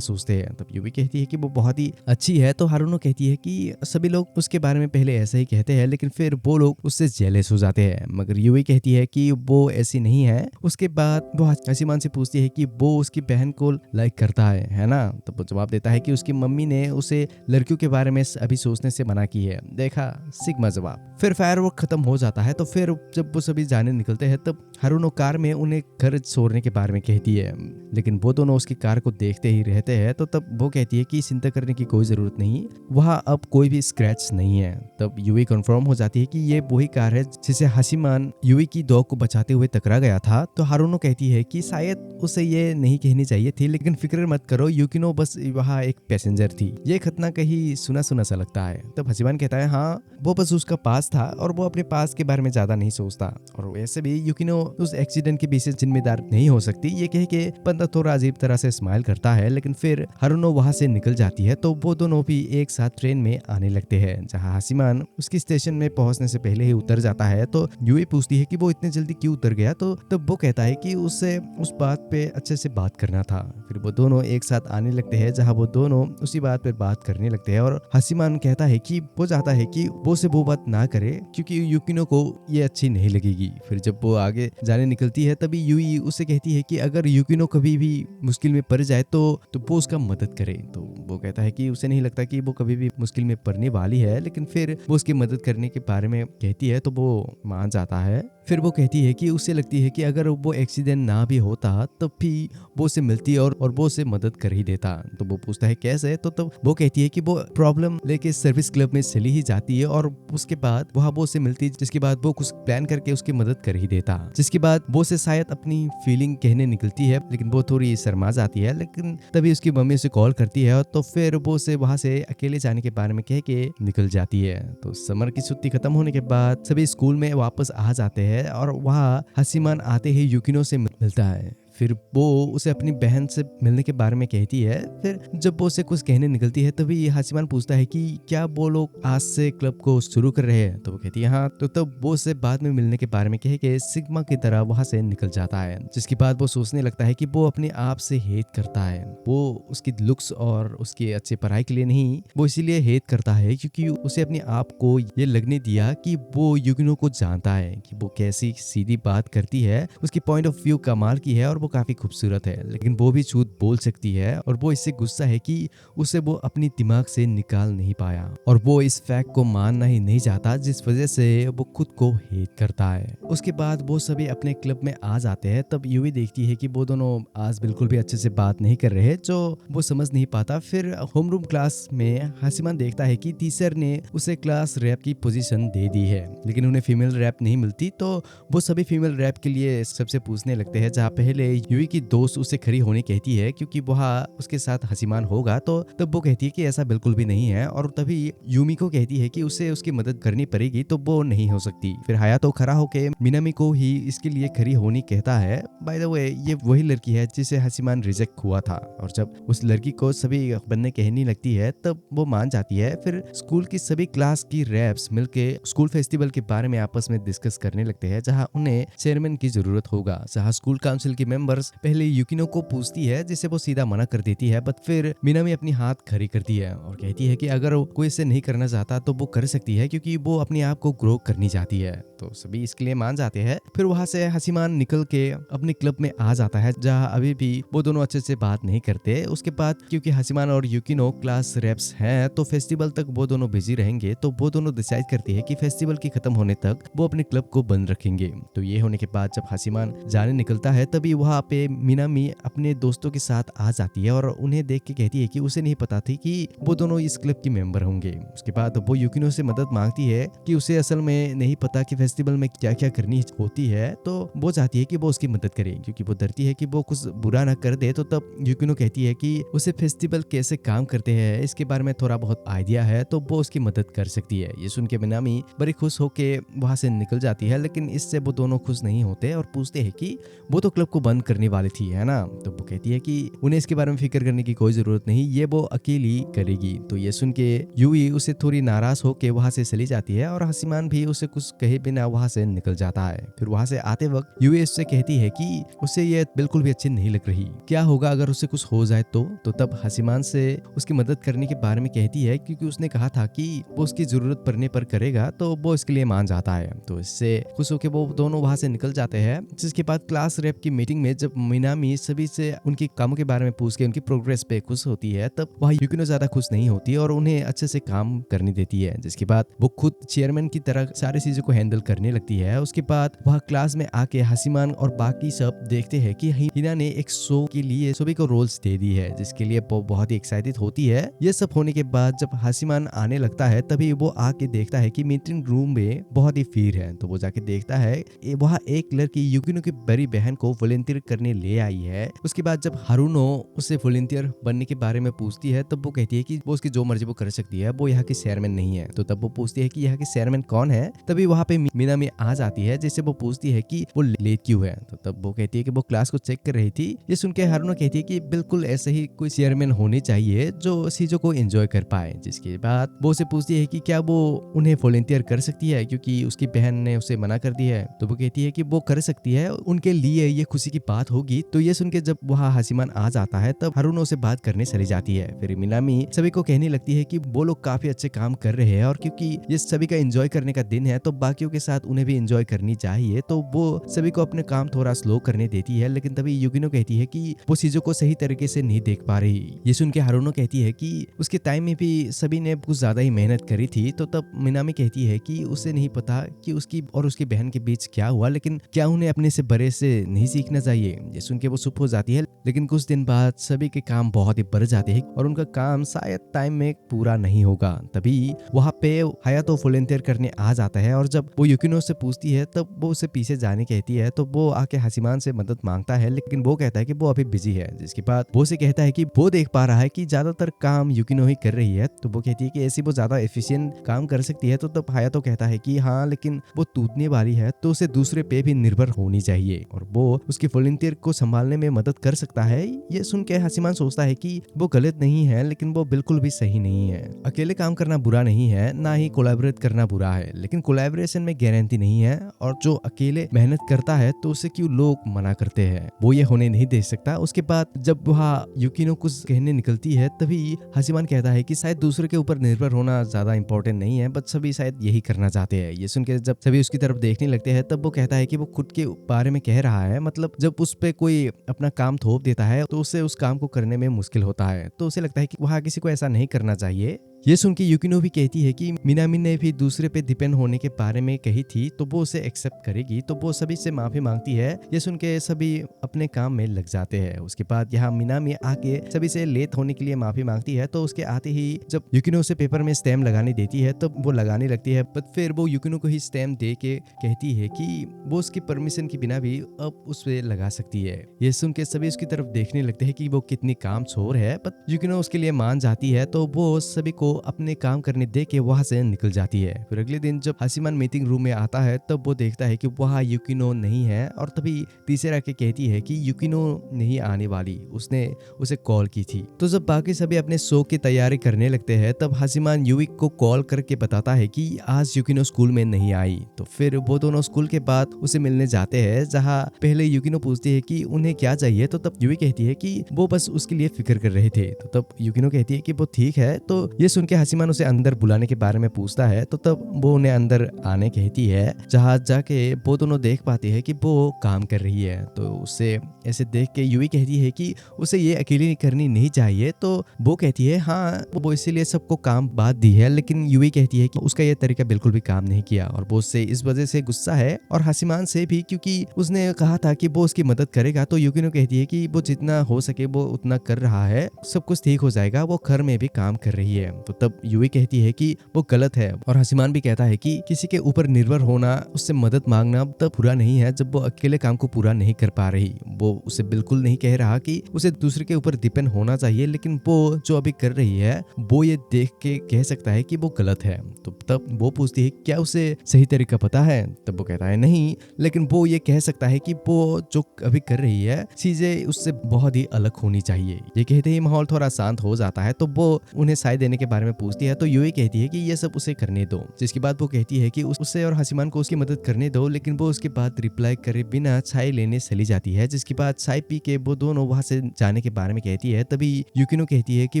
सोचते हैं। तब यूवी कहती है कि वो बहुत ही अच्छी है। तो हारुनो कहती है कि सभी लोग उसके बारे में पहले ऐसा ही कहते हैं, लेकिन फिर वो लोग उससे जेलस हो जाते हैं। मगर यूवी कहती है कि वो ऐसी नहीं है। उसके बाद वो हासिमान से पूछती है कि वो उसकी बहन को लाइक करता है ना। तो वो जवाब देता है कि उसकी मम्मी ने उसे लड़कियों के बारे में अभी सोचने से मना की है। देखा, सिग्मा जवाब। फिर फायरवर्क खत्म हो जाता है। तो फिर जब वो सभी जाने निकलते हैं, तब हारुनो कार में उन्हें घर छोड़ने के बारे में कहती है, लेकिन वो दोनों उसकी कार को देखते ही रहते हैं। तो तब वो कहती है कि चिंता करने की कोई जरूरत नहीं, वहाँ अब कोई भी स्क्रैच नहीं है। तब यूवी कंफर्म हो जाती है कि ये वही कार है जिसे हासिमान यूवी की डॉग को बचाते हुए टकरा गया था। तो हारुनो कहती है कि शायद उसे ये नहीं कहनी चाहिए थी, लेकिन फिक्र मत करो, युकिनो बस वहाँ एक पैसेंजर थी। ये खतना कहीं सुना सुना सा लगता है। तब हासिमान कहता है हाँ, वो बस उसका पास था और वो अपने पास के बारे में ज्यादा नहीं सोचता, और वैसे भी युकिनो उस एक्सीडेंट के पीछे जिम्मेदार नहीं हो सकती। ये कह के बंदा थोड़ा अजीब तरह से स्माइल करता है, लेकिन फिर हारुनो वहां से निकल जाती है। तो वो दोनों भी एक साथ ट्रेन में आने लगते हैं, जहाँ हासिमान उसकी स्टेशन में पहुंचने से पहले ही उतर जाता है। तो यूवी पूछती है कि वो इतने जल्दी क्यों उतर गया। तो तब वो कहता है कि उससे उस बात पे अच्छे से बात करना था। फिर वो दोनों एक साथ आने लगते हैं, जहाँ वो दोनों उसी बात पर बात करने लगते हैं, और हासिमान कहता है कि वो चाहता है कि वो से वो बात ना करे, क्योंकि युकिनो को ये अच्छी नहीं लगेगी। फिर जब वो आगे जाने निकलती है तभी यूई उससे कहती है कि अगर यूकिनो कभी भी मुश्किल में पड़ जाए तो वो उसका मदद करे। तो वो कहता है कि उसे नहीं लगता कि वो कभी भी मुश्किल में पड़ने वाली है, लेकिन फिर वो उसकी मदद करने के बारे में कहती है तो वो मान जाता है। फिर वो कहती है कि उसे लगती है कि अगर वो एक्सीडेंट ना भी होता तब भी वो उसे मिलती और वो उसे मदद कर ही देता। तो वो पूछता है कैसे, तो तब वो कहती है कि वो प्रॉब्लम लेके सर्विस क्लब में चली ही जाती है और उसके बाद वहाँ वो उसे मिलती, जिसके बाद वो कुछ प्लान करके उसकी मदद कर ही देता। जिसके बाद वो उसे शायद अपनी फीलिंग कहने निकलती है, लेकिन वो थोड़ी शर्मा जाती है। लेकिन तभी उसकी मम्मी उसे कॉल करती है तो फिर वो उसे वहाँ से अकेले जाने के बारे में कह के निकल जाती है। तो समर की छुट्टी खत्म होने के बाद सभी स्कूल में वापस आ जाते हैं और वहाँ हसीमान आते ही यूकिनो से मिलता है। फिर वो उसे अपनी बहन से मिलने के बारे में कहती है। फिर जब वो उसे कुछ कहने निकलती है तभी हासिमान पूछता है कि क्या वो लोग आज से क्लब को शुरू कर रहे हैं। तो वो कहती है हाँ। तो तब वो उसे बाद में मिलने के बारे में कह के सिग्मा की तरह वहां से निकल जाता है, जिसके बाद वो सोचने लगता है कि वो अपने आप से हेट करता है। वो उसकी लुक्स और उसकी अच्छी पढ़ाई के लिए नहीं, वो इसीलिए हेट करता है क्योंकि उसे अपने आप को ये लगने दिया कि वो युगिनो को जानता है कि वो कैसी सीधी बात करती है, उसकी पॉइंट ऑफ व्यू कमाल की है और वो काफी खूबसूरत है, लेकिन वो भी झूठ बोल सकती है। और वो इससे गुस्सा है कि उसे वो अपनी दिमाग से निकाल नहीं पाया और वो इस फैक्ट को मानना ही नहीं चाहता, जिस वजह से वो खुद को हेट करता है। उसके बाद वो सभी अपने क्लब में आ जाते हैं। तब यूवी देखती है कि वो दोनों आज बिल्कुल भी अच्छे से बात नहीं कर रहे, जो वो समझ नहीं पाता। फिर होमरूम क्लास में हासिमान देखता है कि टीचर ने उसे क्लास रैप की पोजीशन दे दी है, लेकिन उन्हें फीमेल रैप नहीं मिलती। तो वो सभी फीमेल रैप के लिए सबसे पूछने लगते हैं, जहाँ पहले यूवी की दोस्त उसे खड़ी होने कहती है क्योंकि वहाँ उसके साथ हसीमान होगा। तो तब वो कहती है कि ऐसा बिल्कुल भी नहीं है और तभी यूमी को कहती है कि उसे उसकी मदद करनी पड़ेगी, तो वो नहीं हो सकती। फिर हायातो खड़ा होके मिनामी को ही इसके लिए खड़ी होनी कहता है। बाय द वे ये वही लड़की है जिसे हसीमान रिजेक्ट हुआ था, और जब उस लड़की को सभी बनने कहनी लगती है तब वो मान जाती है। फिर स्कूल की सभी क्लास की रैप्स मिलके स्कूल फेस्टिवल के बारे में आपस में डिस्कस करने लगते हैं, जहाँ उन्हें चेयरमैन की जरूरत होगा। जहाँ स्कूल काउंसिल की मेंबर्स पहले युकिनो को पूछती है, जिसे वो सीधा मना कर देती है, बट फिर मिनामी अपनी हाथ खड़ी करती है और कहती है कि अगर कोई इसे नहीं करना चाहता तो वो कर सकती है, क्योंकि वो अपने आप को ग्रो करनी चाहती है। तो सभी इसके लिए मान जाते हैं। फिर वहां से हसीमान निकल के अपने क्लब में आ जाता है, जहाँ अभी भी वो दोनों अच्छे से बात नहीं करते। उसके बाद क्योंकि हसीमान और युकिनो क्लास रेप्स हैं तो फेस्टिवल तक वो दोनों बिजी रहेंगे, तो वो दोनों डिसाइड करते हैं कि फेस्टिवल के खत्म होने तक वो अपने क्लब को बंद रखेंगे। तो ये होने के बाद जब हसीमान जाने निकलता है तभी वहाँ पे मिनामी अपने दोस्तों के साथ आ जाती है और उन्हें देख के कहती है कि उसे नहीं पता थी कि वो दोनों इस क्लब की मेंबर होंगे। उसके बाद वो युकिनो से मदद मांगती है कि उसे असल में नहीं पता कि फेस्टिवल में क्या क्या करनी होती है, तो वो चाहती है कि वो उसकी मदद करे क्योंकि वो डरती है कि वो कुछ बुरा ना कर दे। तो तब युकिनो कहती है कि उसे फेस्टिवल कैसे काम करते हैं इसके बारे में थोड़ा बहुत आइडिया है, तो वो उसकी मदद कर सकती है। ये सुन के मिनामी बड़ी खुश होके वहां से निकल जाती है, लेकिन इससे वो दोनों खुश नहीं होते और पूछते हैं कि वो तो क्लब को बंद करने वाली थी, है ना। तो वो कहती है कि उन्हें इसके बारे में फिक्र करने की कोई जरूरत नहीं, ये वो अकेली करेगी। तो ये सुन के यूई उसे थोड़ी नाराज होके वहां से चली जाती है और हसीमान भी उसे कुछ कहे बिना वहां से निकल जाता है। फिर वहां से आते वक्त यूई उससे कहती है कि उसे ये बिल्कुल भी अच्छी नहीं लग रही, क्या होगा अगर उसे कुछ हो जाए तो तब हसीमान से उसकी मदद करने के बारे में कहती है क्योंकि उसने कहा था कि वो उसकी जरूरत पड़ने पर करेगा, तो वो इसके लिए मान जाता है। तो इससे खुश होकर वो दोनों वहां से निकल जाते हैं। जिसके बाद क्लास रैप की मीटिंग में जब मिनामी सभी से उनके कामों के बारे में पूछ के उनकी प्रोग्रेस पे खुश होती है, तब वह युकिनो ज्यादा खुश नहीं होती और उन्हें अच्छे से काम करने देती है। जिसके बाद वो खुद चेयरमैन की तरह सारी चीजों को हैंडल करने लगती है। उसके बाद वह क्लास में आके हसीमान और बाकी सब देखते हैं कि हिना ने एक शो के लिए सभी को रोल्स दे दी है, जिसके लिए वो बहुत ही एक्साइटेड होती है। ये सब होने के बाद जब हसीमान आने लगता है तभी वो आके देखता है कि मीटिंग रूम में बहुत ही भीड़ है। तो वो जाके देखता है वहाँ एक लड़की युकिनो की बड़ी बहन को वॉलंटियर करने ले आई है। उसके बाद जब हारुनो उससे वॉलंटियर बनने के बारे में पूछती है तब वो कहती है कि वो उसकी जो मर्जी वो कर सकती है, वो यहाँ की चेयरमैन नहीं है। तो तब वो पूछती है कि यहाँ की चेयरमैन कौन है। तभी वहाँ पे मिनामी आ जाती है, जिससे वो पूछती है कि वो लेट क्यों है। तो तब वो कहती है कि वो क्लास को चेक कर रही थी। ये सुन के हारुनो कहती है कि बिल्कुल ऐसे ही कोई चेयरमैन होनी चाहिए जो चीजों को एंजॉय कर पाए। जिसके बाद वो उसे पूछती है कि क्या वो उन्हें वॉलंटियर कर सकती है क्योंकि उसकी बहन ने उसे मना कर दी है। तो वो कहती है कि वो कर सकती है, उनके लिए ये खुशी की बात होगी। तो ये सुन के जब वहाँ हासिमान आ जाता है तब हारुनो से बात करने चली जाती है। फिर मिनामी सभी को कहने लगती है कि वो लोग काफी अच्छे काम कर रहे हैं और क्योंकि ये सभी का एंजॉय करने का दिन है तो बाकियों के साथ उन्हें भी एंजॉय करनी चाहिए। तो वो सभी को अपने काम थोड़ा स्लो करने देती है, लेकिन तभी युकिनो कहती है कि वो चीजों को सही तरीके से नहीं देख पा रही। ये सुन के हारुनो कहती है कि उसके टाइम में भी सभी ने कुछ ज्यादा ही मेहनत करी थी। तो तब मिनामी कहती है कि उसे नहीं पता कि उसकी और उसकी बहन के बीच क्या हुआ, लेकिन क्या उन्हें अपने से बड़े से नहीं सीखना चाहिए। ये सुन के वो चुप हो जाती है, लेकिन कुछ दिन बाद सभी के काम बहुत ही बढ़ जाते हैं और उनका काम शायद टाइम में पूरा नहीं होगा। तभी वहाँ पे हायातो वॉलंटियर करने आ जाता है और जब वो युकिनो से पूछती है तब वो उसे पीछे जाने कहती है। तो वो आके हासिमान से मदद मांगता है, लेकिन वो कहता है कि वो अभी बिजी है। जिसके बाद वो से कहता है कि वो देख पा रहा है कि ज्यादातर काम युकिनो ही कर रही है। तो वो कहती है कि ऐसी वो ज्यादा एफिशिएंट काम कर सकती है। तो तब हायातो कहता है कि हाँ, लेकिन वो टूटने वाली है तो उसे दूसरे पे भी निर्भर होनी चाहिए और वो उसकी वॉलंटियर को संभालने में मदद कर सकता है। ये सुन के हासिमान सोचता है कि वो गलत नहीं है, लेकिन वो बिल्कुल भी सही नहीं है। अकेले काम करना बुरा नहीं है, ना ही कोलैबोरेट करना बुरा है, लेकिन कोलैबोरेशन में गारंटी नहीं है और जो अकेले मेहनत करता है तो उसे क्यों लोग मना करते हैं, वो ये होने नहीं दे सकता। उसके बाद जब वहाँ युकिनो कुछ कहने निकलती है तभी हासिमान कहता है कि शायद दूसरे के ऊपर निर्भर होना ज्यादा इंपॉर्टेंट नहीं है, बट सभी शायद यही करना चाहते हैं। ये सुन के जब सभी उसकी तरफ देखने लगते हैं तब वो कहता है कि वो खुद के बारे में कह रहा है, मतलब जब उस पे कोई अपना काम थोप देता है तो उसे उस काम को करने में मुश्किल होता है। तो उसे लगता है कि वहाँ किसी को ऐसा नहीं करना चाहिए। ये सुन के युकिनो भी कहती है कि मिनामी ने भी दूसरे पे डिपेंड होने के बारे में कही थी तो वो उसे एक्सेप्ट करेगी। तो वो सभी से माफी मांगती है। ये सुन के सभी अपने काम में लग जाते हैं। उसके बाद यहाँ मिनामी आके सभी से लेट होने के लिए माफी मांगती है। तो उसके आते ही जब युकिनो उसे पेपर में स्टैम्प लगाने देती है तब वो लगाने लगती है, बट फिर वो युकिनो को ही स्टैम्प दे के कहती है कि वो उसकी परमिशन के बिना भी अब उस पे लगा सकती है। ये सुन के सभी उसकी तरफ देखने लगते हैं कि वो कितनी काम छोर है, बट युकिनो उसके लिए मान जाती है। तो वो सभी को अपने काम करने दे के वहां से निकल जाती है। फिर अगले दिन जब हासिमान मीटिंग रूम में आता है तब वो देखता है कि वहाँ युकिनो नहीं है और तभी टीचर आके कहती है कि युकिनो नहीं आने वाली, उसने उसे कॉल की थी। तो जब बाकी सभी अपने शो की तैयारी करने लगते हैं तब हासिमान युविक को कॉल करके बताता है कि आज युकिनो स्कूल में नहीं आई। तो फिर वो दोनों स्कूल के बाद उसे मिलने जाते हैं, जहाँ पहले युकिनो पूछती है कि उन्हें क्या चाहिए। तो तब युविक कहती है कि वो बस उसके लिए फिक्र कर रहे थे। तो तब युकिनो कहती है कि वो ठीक है। तो ये सुन के हासिमान उसे अंदर बुलाने के बारे में पूछता है। तो तब वो उन्हें अंदर आने कहती है, जहाँ जाके वो दोनों देख पाते हैं कि वो काम कर रही है। तो उसे ऐसे देख के युवी कहती है कि उसे ये अकेली करनी नहीं चाहिए। तो वो कहती है हाँ, वो इसीलिए सबको काम बात दी है, लेकिन युवी कहती है कि उसका ये तरीका बिल्कुल भी काम नहीं किया और वो उससे इस वजह से गुस्सा है और हासिमान से भी, क्योंकि उसने कहा था कि वो उसकी मदद करेगा। तो युकिनो कहती है कि वो जितना हो सके वो उतना कर रहा है, सब कुछ ठीक हो जाएगा, वो घर में भी काम कर रही है। तो तब युवी कहती है कि वो गलत है और हासिमान भी कहता है कि किसी के ऊपर निर्भर होना, उससे मदद मांगना तब बुरा नहीं है जब वो अकेले काम को पूरा नहीं कर पा रही। वो उसे बिल्कुल नहीं कह रहा कि उसे दूसरे के ऊपर डिपेंड होना चाहिए, लेकिन वो जो अभी कर रही है वो ये देख के कह सकता है कि वो गलत है। तो तब वो पूछती है क्या उसे सही तरीका पता है। तब वो कहता है नहीं, लेकिन वो ये कह सकता है कि वो जो अभी कर रही है चीजें उससे बहुत ही अलग होनी चाहिए। ये कहते ही माहौल थोड़ा शांत हो जाता है। तो वो उन्हें साय देने के बारे में पूछती है। तो यूई कहती है कि ये सब उसे करने दो, जिसके बाद वो कहती है कि उससे और हासिमान को उसकी मदद करने दो, लेकिन वो उसके बाद रिप्लाई करे बिना चाय लेने चली जाती है। जिसके बाद चाय पी के वो दोनों वहां से जाने के बारे में कहती है। तभी युकिनो कहती है कि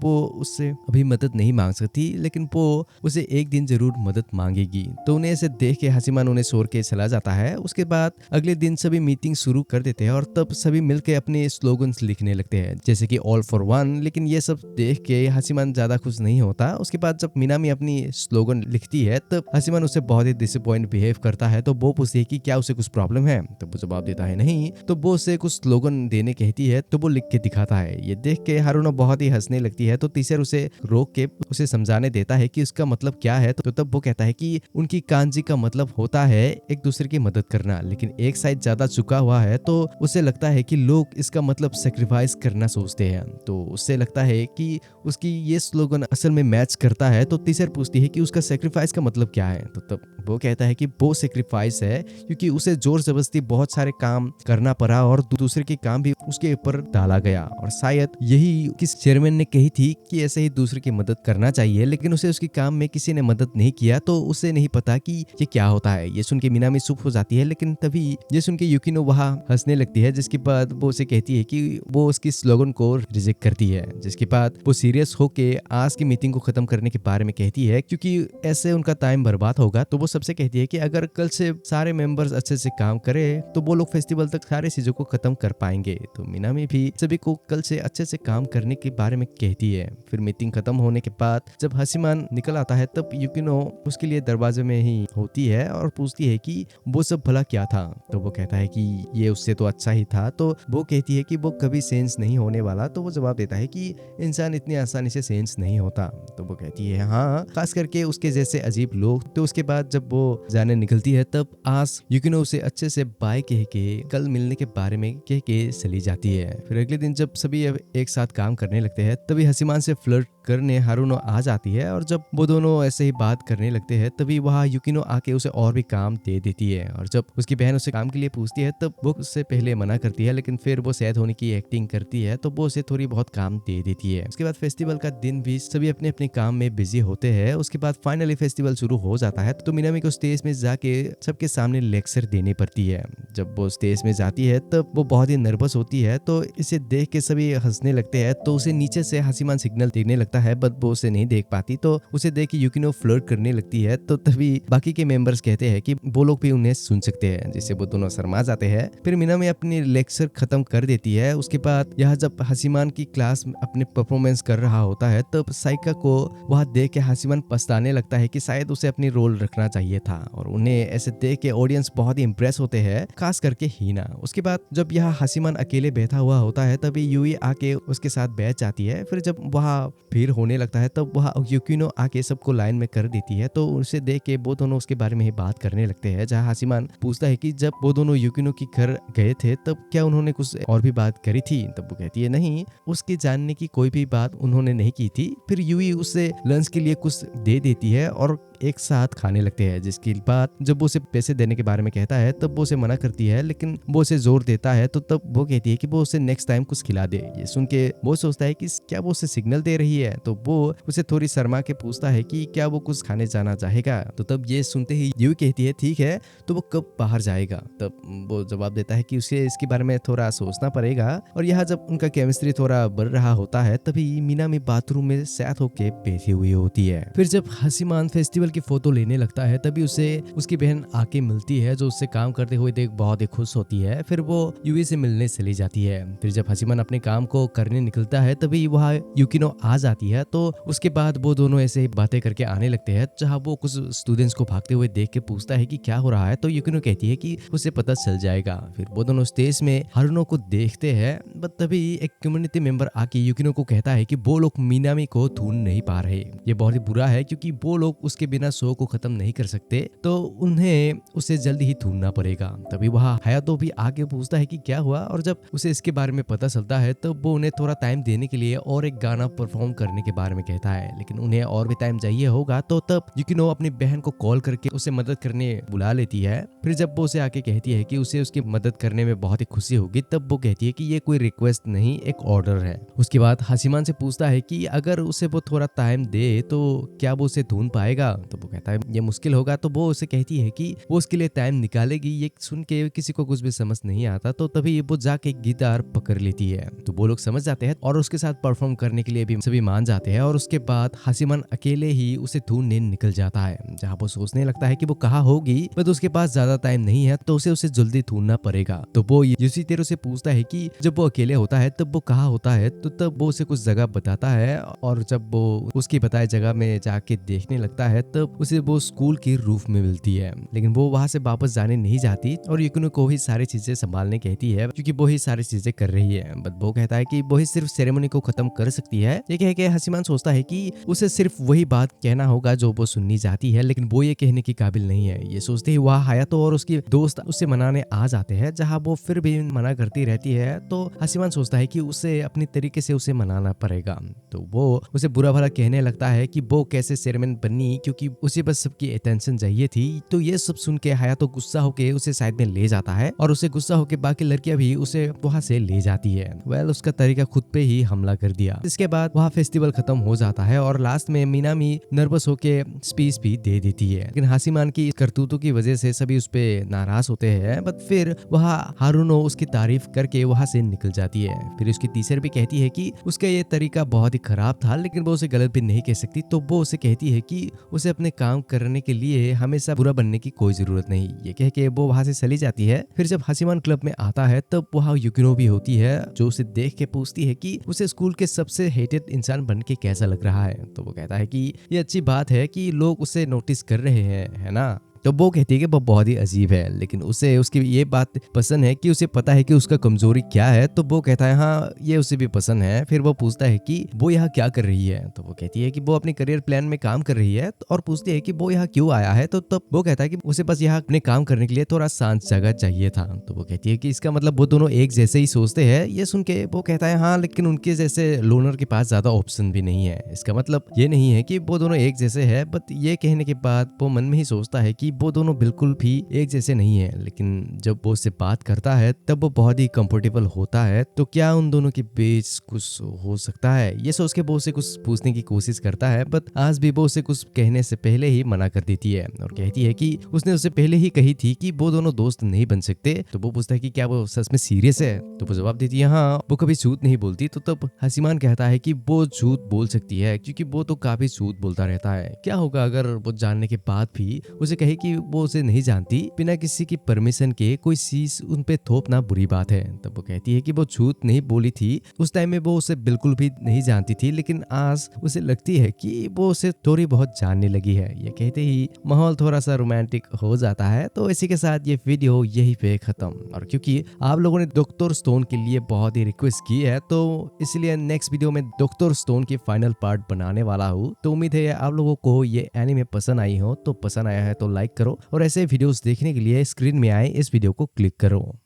वो उससे अभी मदद नहीं मांग सकती, लेकिन वो उसे एक दिन जरूर मदद मांगेगी। तो उन्हें ऐसे देख के हासिमान उन्हें छोड़ के चला जाता है। उसके बाद अगले दिन सभी मीटिंग शुरू कर देते हैं और तब सभी मिलकर अपने स्लोगन्स लिखने लगते हैं, जैसे कि ऑल फॉर वन। लेकिन ये सब देख के हासिमान ज्यादा खुश नहीं होता। उसके बाद जब मिनामी अपनी स्लोगन लिखती है तब हासिमान उससे बहुत ही डिसअपॉइंट बिहेव करता है। तो वो पूछती है कि क्या उसे कुछ प्रॉब्लम है। तो वो जवाब देता है नहीं। तो वो उसे कुछ स्लोगन देने कहती है तो वो लिख के दिखाता है। ये देख के हारुनो बहुत ही हंसने लगती है। तो टीचर उसे रोक के उसे समझाने देता है कि उसका मतलब क्या है। तो तब वो कहता है कि उनकी कांजी का मतलब होता है एक दूसरे की मदद करना, लेकिन एक साइड ज्यादा झुका हुआ है तो उसे लगता है कि लोग इसका मतलब सेक्रीफाइस करना सोचते हैं। तो उससे लगता है कि उसकी ये स्लोगन असल में मैच करता है तो तीसर पूछती है कि उसका सेक्रीफाइस का मतलब क्या है। तो तब वो कहता है कि वो सेक्रीफाइस है क्योंकि उसे जोर जबरदस्ती बहुत सारे काम करना पड़ा और दूसरे के काम भी उसके ऊपर डाला गया, और शायद यही किस चेयरमैन ने कही थी कि ऐसे ही दूसरे की मदद करना चाहिए, लेकिन उसे उसके काम में किसी ने मदद नहीं किया तो उसे नहीं पता कि ये क्या होता है। ये सुन के मिनामी चुप हो जाती है, लेकिन तभी ये सुन के युकिनो वहाँ हंसने लगती है, जिसके बाद वो उसे कहती है कि वो उसकी स्लोगन को रिजेक्ट करती है। जिसके बाद वो सीरियस होके आज की मीटिंग को खत्म करने के बारे में कहती है क्योंकि ऐसे उनका टाइम बर्बाद होगा। तो वो सबसे कहती है कि अगर कल से सारे मेंबर्स अच्छे से काम करे तो वो लोग फेस्टिवल तक सारी चीजों को खत्म कर पाएंगे। तो मिनामी भी सभी को कल से अच्छे से काम करने के बारे में कहती है। फिर मीटिंग खत्म होने के बाद जब हसीमान निकल आता है तब युकिनो उसके लिए दरवाजे में ही होती है और पूछती है कि वो सब भला क्या था। तो वो कहता है कि ये उससे तो अच्छा ही था। तो वो कहती है कि वो कभी चेंज नहीं होने वाला। तो वो जवाब देता है कि इंसान इतनी आसानी से चेंज नहीं होता। तो वो कहती है हाँ, खास करके उसके जैसे अजीब लोग। तो उसके बाद जब वो जाने निकलती है तब आस युकिनो उसे अच्छे से बाय कह के कल मिलने के बारे में कह के चली जाती है। फिर अगले दिन जब सभी एक साथ काम करने लगते हैं तभी हसीमान से फ्लर्ट करने हारुनो आ जाती है, और जब वो दोनों ऐसे ही बात करने लगते हैं तभी वहाँ युकिनो आके उसे और भी काम दे देती है। और जब उसकी बहन उसे काम के लिए पूछती है तब वो उससे पहले मना करती है, लेकिन फिर वो सैद होने की एक्टिंग करती है तो वो उसे थोड़ी बहुत काम दे देती है। उसके बाद फेस्टिवल का दिन भी सभी अपने अपने काम में बिजी होते हैं। उसके बाद फाइनली फेस्टिवल शुरू हो जाता है तो मिनामी को स्टेज में जाके सबके सामने लेक्चर देनी पड़ती है। जब वो स्टेज में जाती है तब वो बहुत ही नर्वस होती है, तो इसे देख के सभी हंसने लगते हैं। तो उसे नीचे से हसीमान सिग्नल देने लगता है, बट वो उसे नहीं देख पाती। तो उसे देख के युकिनो फ्लर्ट करने लगती है। तो तभी बाकी के मेंबर्स कहते हैं कि वो लोग भी उन्हें सुन सकते हैं, जिससे वो दोनों शर्मा जाते हैं। फिर मिनामी अपनी लेक्चर खत्म कर देती है। उसके बाद यहाँ जब हसीमान की क्लास में अपने परफॉर्मेंस कर रहा होता है तब साइका को वहाँ देख के हसीमान पछताने लगता है कि शायद उसे अपनी रोल रखना चाहिए था, और उन्हें ऐसे देख के ऑडियंस बहुत ही इंप्रेस होते हैं, खास करके हीना। उसके बाद जब यहाँ हसीमान अकेले बैठा हुआ होता है तभी यूई आके उसके साथ बैठ जाती है। फिर जब वहाँ भीड़ होने लगता है तब वहाँ युकिनो आके सबको लाइन में कर देती है। तो उसे देख के वो दोनों उसके बारे में ही बात करने लगते हैं, जहाँ हसीमान पूछता है कि जब वो दोनों युकिनो की घर गए थे तब क्या उन्होंने कुछ और भी बात करी थी। तब वो कहती है नहीं, उसके जानने की कोई भी बात उन्होंने नहीं की थी। फिर यूई उसे लंच के लिए कुछ दे देती है और एक साथ खाने लगते हैं। जिसके बाद जब वो उसे पैसे देने के बारे में कहता है तब वो उसे मना करती है, लेकिन वो उसे जोर देता है। तो तब वो कहती है कि वो उसे नेक्स्ट टाइम कुछ खिला दे। ये सुन के वो सोचता है कि क्या वो उसे सिग्नल दे रही है। तो वो उसे थोड़ी शर्मा के पूछता है कि क्या वो कुछ खाने जाना चाहेगा। तो तब ये सुनते ही यूं कहती है ठीक है, तो वो कब बाहर जाएगा। तब वो जवाब देता है कि उसे इसके बारे में थोड़ा सोचना पड़ेगा। और यहाँ जब उनका केमिस्ट्री थोड़ा बढ़ रहा होता है तभी मिनामी बाथरूम में सैद होके बैठी हुई होती है। फिर जब हसीमान फेस्टिवल की फोटो लेने लगता है तभी उसे उसकी बहन आके मिलती है, जो उससे काम करते हुए देख बहुत ही खुश होती है। फिर वो यूई से मिलने चली जाती है। फिर जब हसीमान अपने काम को करने निकलता है तभी वहाँ युकिनो आ जाती है। तो उसके बाद वो दोनों ऐसे ही बातें करके आने लगते हैं, जहाँ वो कुछ स्टूडेंट्स को भागते हुए देख के पूछता है कि क्या हो रहा है। तो युकिनो कहती है कि उसे पता चल जाएगा। फिर वो दोनों स्टेज में हारुनो को देखते हैं, बट तभी एक कम्युनिटी मेंबर आके युकिनो को कहता है कि वो लोग मिनामी को ढूंढ नहीं पा रहे। ये बहुत ही बुरा है क्योंकि वो लोग उसके बिना शो को खत्म नहीं कर सकते, तो उन्हें उसे जल्दी ही ढूंढना पड़ेगा। तभी वहाँ हयातो भी आके पूछता है कि क्या हुआ, और जब उसे इसके बारे में पता चलता है तो वो उन्हें थोड़ा टाइम देने के लिए और एक गाना परफॉर्म करने के बारे में कहता है, लेकिन उन्हें और भी टाइम चाहिए होगा। तो तब युकिनो अपनी बहन को कॉल करके उसे मदद करने बुला लेती है। फिर जब वो उसे आके कहती है कि उसे उसकी मदद करने में बहुत ही खुशी होगी, तब वो कहती है कि ये कोई रिक्वेस्ट नहीं, एक ऑर्डर है। उसके बाद हसीमान से पूछता है कि अगर उसे वो थोड़ा टाइम दे तो क्या वो उसे ढूंढ पाएगा। तो वो कहता है ये मुश्किल होगा। तो वो उसे कहती है कि वो उसके लिए टाइम निकालेगी। ये सुन के किसी को कुछ भी समझ नहीं आता, तो तभी वो जाके गिटार पकड़ लेती है। तो वो लोग समझ जाते हैं और उसके साथ परफॉर्म करने के लिए भी सभी मान जाते हैं। और उसके बाद हसीमान अकेले ही उसे ढूंढने निकल जाता है, जहाँ वो सोचने लगता है कि वो कहाँ होगी, बट उसके पास ज्यादा टाइम नहीं है, तो उसे जल्दी ढूंढना पड़ेगा। तो वो युशितेरो से पूछता है कि जब वो अकेले होता है तब वो कहाँ होता है। तो तब वो उसे कुछ जगह बताता है, और जब वो उसकी बताए जगह में जाके देखने लगता है तब उसे वो स्कूल की रूफ में मिलती है। लेकिन वो वहां से वापस जाने नहीं जाती और युकिनो को ही सारी चीजें संभालने कहती है, क्योंकि वो ही सारी चीजें कर रही है। बट वो कहता है कि वो ही सिर्फ सेरेमनी को खत्म कर सकती है। ये कह के हसीमान सोचता है कि उसे सिर्फ वही बात कहना होगा जो वो सुननी चाहती है, लेकिन वो ये कहने की काबिल नहीं है। ये सोचते ही वहाँ हायातो और उसकी दोस्त उसे मनाने आ जाते हैं, जहाँ वो फिर भी मना करती रहती है। तो हसीमान सोचता है कि उसे अपनी तरीके से उसे मनाना पड़ेगा। तो वो उसे बुरा बुरा भला कहने लगता है कि वो कैसे चेयरमैन बनी क्योंकि उसे बस सबकी अटेंशन चाहिए थी। तो ये सब सुन के हायातो गुस्सा होके उसे साइड में ले जाता है और उसे गुस्सा होके बाकी लड़कियां भी उसे वहां से ले जाती है। उसका तरीका खुद पे ही हमला कर दिया। इसके बाद वहाँ फेस्टिवल खत्म हो जाता है और लास्ट में मीनामी नर्वस होके स्पीच भी दे देती है, लेकिन हासिमान की करतूतों की वजह से सभी उस पे नाराज होते हैं। बट फिर वहाँ हारुनो उसकी तारीफ करके वहाँ से निकल जाती है। फिर उसकी टीचर भी कहती है कि उसका ये तरीका बहुत ही खराब था, लेकिन वो उसे गलत भी नहीं कह सकती। तो वो उसे कहती है कि उसे अपने काम करने के लिए हमेशा बुरा बनने की कोई जरूरत नहीं। ये कह के वो वहाँ से चली जाती है। फिर जब हासिमान क्लब में आता है तब वहाँ युकिनो भी होती है, जो उसे देख के पूछती है कि उसे स्कूल के सबसे हेटेड इंसान बन के कैसा लग रहा है। तो वो कहता है कि ये अच्छी बात है कि लोग उसे नोटिस कर रहे हैं, है ना। तो वो कहती है कि वो बहुत ही अजीब है, लेकिन उसे उसकी ये बात पसंद है कि उसे पता है कि उसका कमजोरी क्या है। तो वो कहता है हाँ ये उसे भी पसंद है। फिर वो पूछता है कि वो यहाँ क्या कर रही है। तो वो कहती है कि वो अपने करियर प्लान में काम कर रही है और पूछती है कि वो यहाँ क्यों आया है। तो तब वो कहता है कि उसे बस यहाँ अपने काम करने के लिए थोड़ा शांत जगह चाहिए था। तो वो कहती है कि इसका मतलब वो दोनों एक जैसे ही सोचते हैं। ये सुन के वो कहता है हाँ, लेकिन उनके जैसे लोनर के पास ज्यादा ऑप्शन भी नहीं है। इसका मतलब ये नहीं है कि वो दोनों एक जैसे है। बट ये कहने के बाद वो मन में ही सोचता है कि वो दोनों बिल्कुल भी एक जैसे नहीं है, लेकिन जब वो उससे बात करता है तब वो बहुत ही कंफर्टेबल होता है। तो क्या उन दोनों के बीच कुछ हो सकता है, ये सोच के वो उसे कुछ पूछने की कोशिश करता है। बट आज भी वो उसे कुछ कहने से पहले ही मना कर देती है और कहती है कि उसने उसे पहले ही कही थी कि वो दोनों दोस्त नहीं बन सकते। तो वो पूछता है कि क्या वो सच में सीरियस है। तो वो जवाब देती है हाँ, वो कभी झूठ नहीं बोलती। तो तब हासिमान कहता है कि वो झूठ बोल सकती है क्योंकि वो तो काफी झूठ बोलता रहता है। क्या होगा अगर वो जानने के बाद भी उसे कहे कि वो उसे नहीं जानती, बिना किसी की परमिशन के कोई चीज उन पे थोपना बुरी बात है। तब वो कहती है कि वो झूठ नहीं बोली थी, उस टाइम में वो उसे बिल्कुल भी नहीं जानती थी, लेकिन आज उसे लगती है कि वो उसे थोड़ी बहुत जानने लगी है। ये कहते ही माहौल थोड़ा सा रोमांटिक हो जाता है। तो इसी के साथ ये वीडियो यही पे खत्म। और क्योंकि आप लोगों ने डॉक्टर स्टोन के लिए बहुत ही रिक्वेस्ट की है, तो इसलिए नेक्स्ट वीडियो में डॉक्टर स्टोन की फाइनल पार्ट बनाने वाला हूँ। तो उम्मीद है आप लोगों को ये एनीमे पसंद आई हो। तो पसंद आया है तो लाइक करो और ऐसे वीडियोस देखने के लिए स्क्रीन में आए इस वीडियो को क्लिक करो।